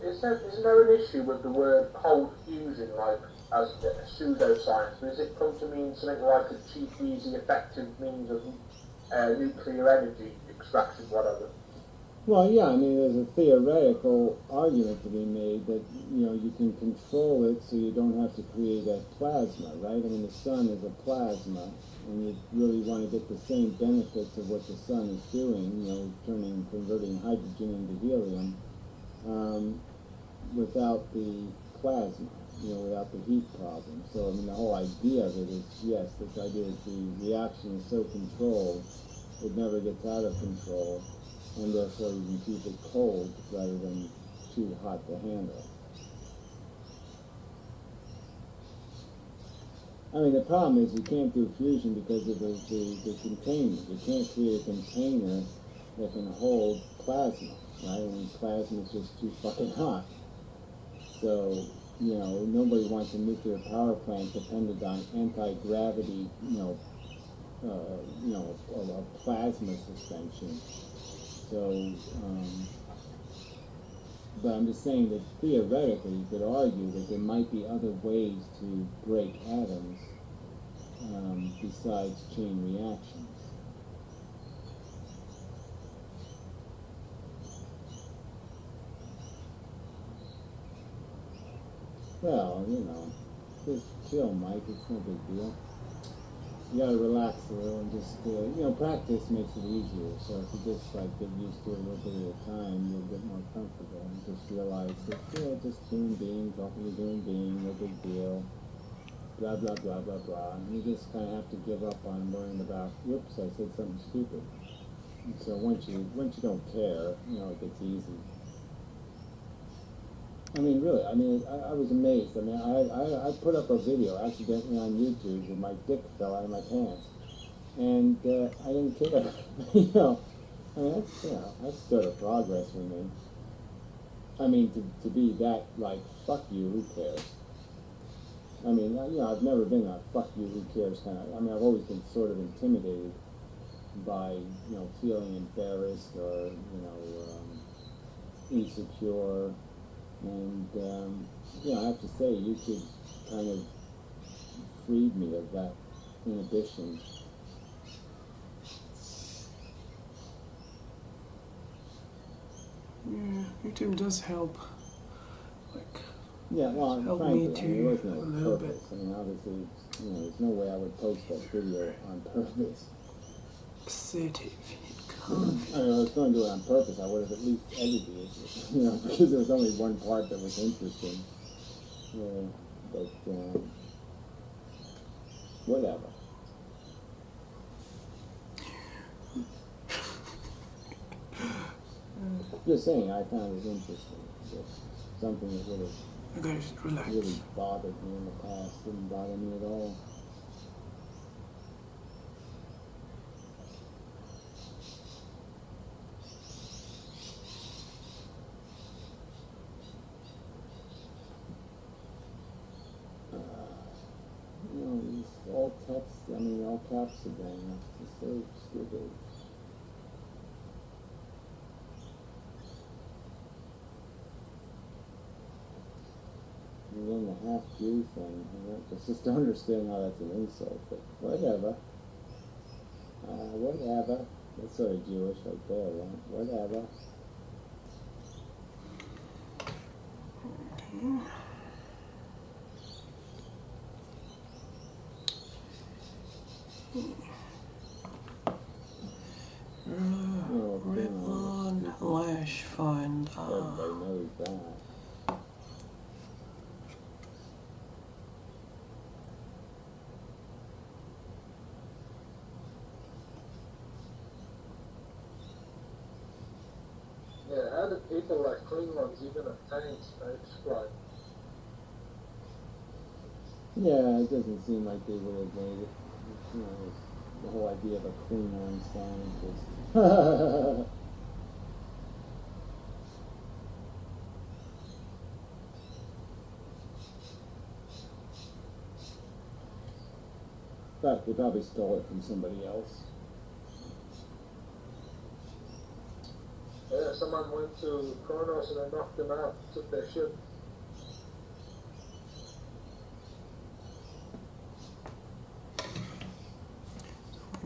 Isn't there an issue with the word cold fusion, like, as a pseudoscience? Does it come to mean something like a cheap, easy, effective means of nuclear energy extraction, whatever? Well, yeah, I mean, there's a theoretical argument to be made that, you can control it so you don't have to create a plasma, right? I mean, the sun is a plasma, and you really want to get the same benefits of what the sun is doing, converting hydrogen into helium, without the plasma, without the heat problem. So, I mean, the whole idea of it is, yes, this idea that the reaction is so controlled, it never gets out of control, and therefore you can keep it cold rather than too hot to handle. I mean, the problem is you can't do fusion because of the container. You can't create a container that can hold plasma, right? I mean, plasma is just too fucking hot. So nobody wants a nuclear power plant dependent on anti-gravity, a plasma suspension. So, but I'm just saying that theoretically you could argue that there might be other ways to break atoms besides chain reactions. Well, just chill, Mike. It's no big deal. You gotta relax a little and just, practice makes it easier. So if you just get used to it a little bit at a time, you'll get more comfortable and just realize that, just human beings, awfully human being, no big deal. Blah, blah, blah, blah, blah. And you just kind of have to give up on worrying about, whoops, I said something stupid. And so once you don't care, it gets easy. I mean, really, I was amazed. I put up a video accidentally on YouTube where my dick fell out of my pants. And I didn't care. That's sort of progress for me. To be that, fuck you, who cares? I've never been a fuck you, who cares kind of, I've always been sort of intimidated by, feeling embarrassed or, insecure. And, I have to say, YouTube kind of freed me of that inhibition. Yeah, YouTube does help. Yeah, well, help frankly, me too, there was no a little purpose. Obviously, there's no way I would post that video on purpose. Positive. I was going to do it on purpose. I would have at least edited it, because there was only one part that was interesting. But whatever. Just saying, I found it interesting. Just something that would have really bothered me in the past didn't bother me at all. All text, all caps again. It's just so stupid. And then the half-Jew thing, I just don't understand how that's an insult, but whatever. Whatever. That's sort of Jewish right there, right? Whatever. Ripon Lash Find. Everybody knows that. Yeah, how do people like Klingons even obtain space flight? Yeah, it doesn't seem like they would have made it. The whole idea of a Klingon scientist. In fact, they probably stole it from somebody else. Yeah, someone went to Kronos and they knocked them out, took their ship.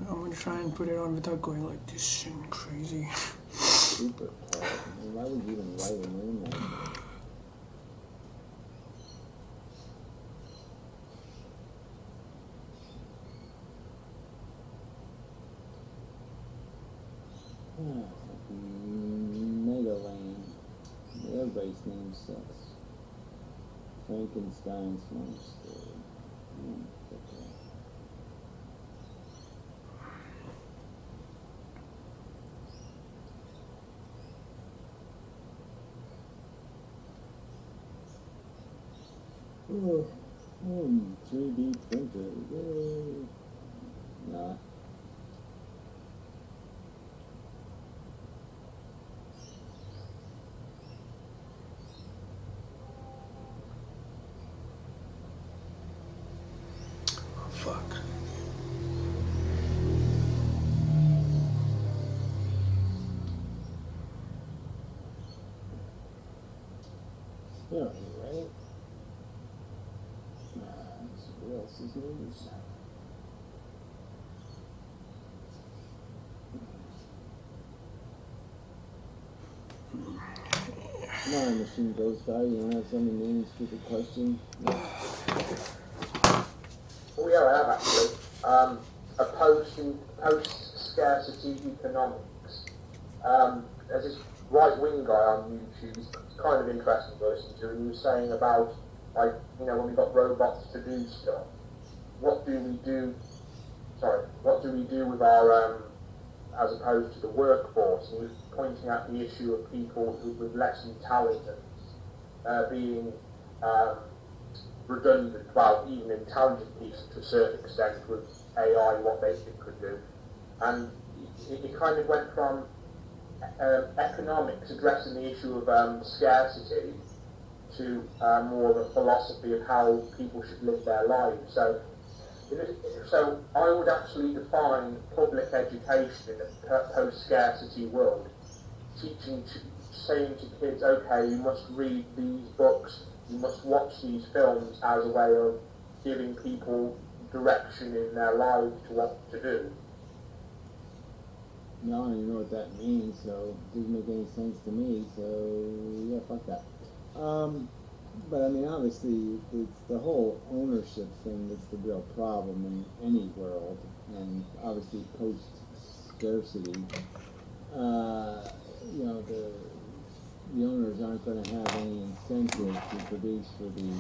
I'm gonna try and put it on without going like this and crazy. Super hard. Why would you even write a name like that? Megalane. Everybody's name sucks. Frankenstein's monster. Okay. Oh, 3D printer. Yay. Nah. Yeah, right? What else is news? Come on, Machine Ghost Guy, you don't have some mean, stupid question? Oh yeah, I have actually. Post-scarcity economics. There's this right-wing guy on YouTube. He's kind of interesting to listen to, and he was saying about, like, you know, when we've got robots to do stuff, what do we do? Sorry, what do we do with our as opposed to the workforce? And he was pointing out the issue of people with less intelligence being redundant, well, even intelligent people to a certain extent with AI, what they could do. And it kind of went from economics, addressing the issue of scarcity, to more of a philosophy of how people should live their lives. So I would actually define public education in a post-scarcity world, saying to kids, okay, you must read these books, you must watch these films as a way of giving people direction in their lives to what to do. No, I don't even know what that means, so it doesn't make any sense to me, so yeah, fuck that. But I mean, obviously, it's the whole ownership thing that's the real problem in any world, and obviously post-scarcity, you know, the owners aren't going to have any incentive to produce for the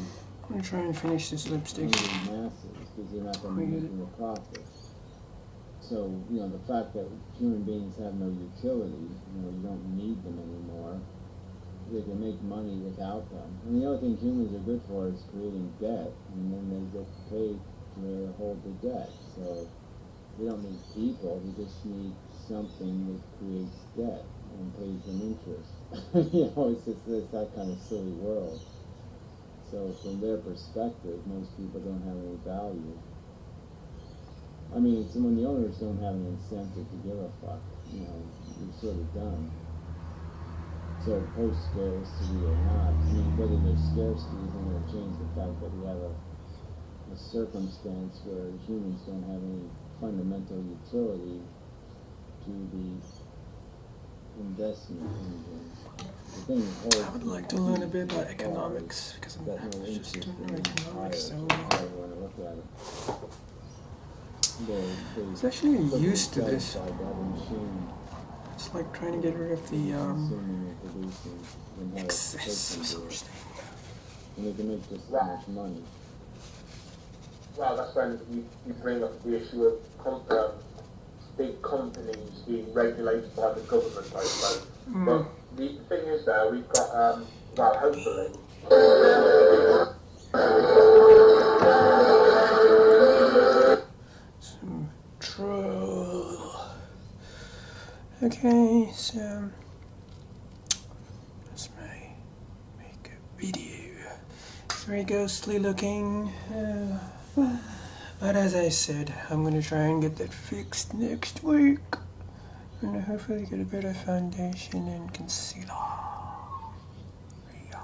I'm gonna try and finish this lipstick. masses, because they're not going to be making a profit. So, you know, the fact that human beings have no utility, you know, you don't need them anymore, they can make money without them. And the other thing humans are good for is creating debt, and then they get paid to hold the debt. So they don't need people, they just need something that creates debt and pays them interest. You know, it's that kind of silly world. So from their perspective, most people don't have any value. I mean, it's when the owners don't have an incentive to give a fuck, you know, you're sort of done. So post-scarcity or not, I mean, whether there's scarcity isn't going to change the fact that we have a circumstance where humans don't have any fundamental utility to the investment engine. The thing holds I would like to learn a bit about economics, because I'm just don't know economics so well. It's actually used to this. It's like trying to get rid of the excess or something. And they can make just as much money. Well, that's when you bring up the issue of big companies being regulated by the government, I suppose. But the thing is, though, we've got, well, hopefully, some troll. Okay, so that's my makeup video. It's very ghostly looking. But as I said, I'm gonna try and get that fixed next week. And hopefully get a better foundation and concealer. Yeah.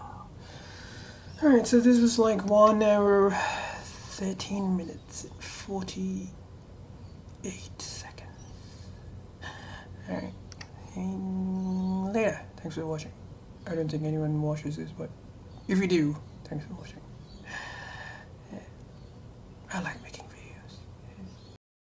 Alright, so this was like 1 hour, 13 minutes, and 48 seconds. Alright. Later. Thanks for watching. I don't think anyone watches this, but if you do, thanks for watching. I like making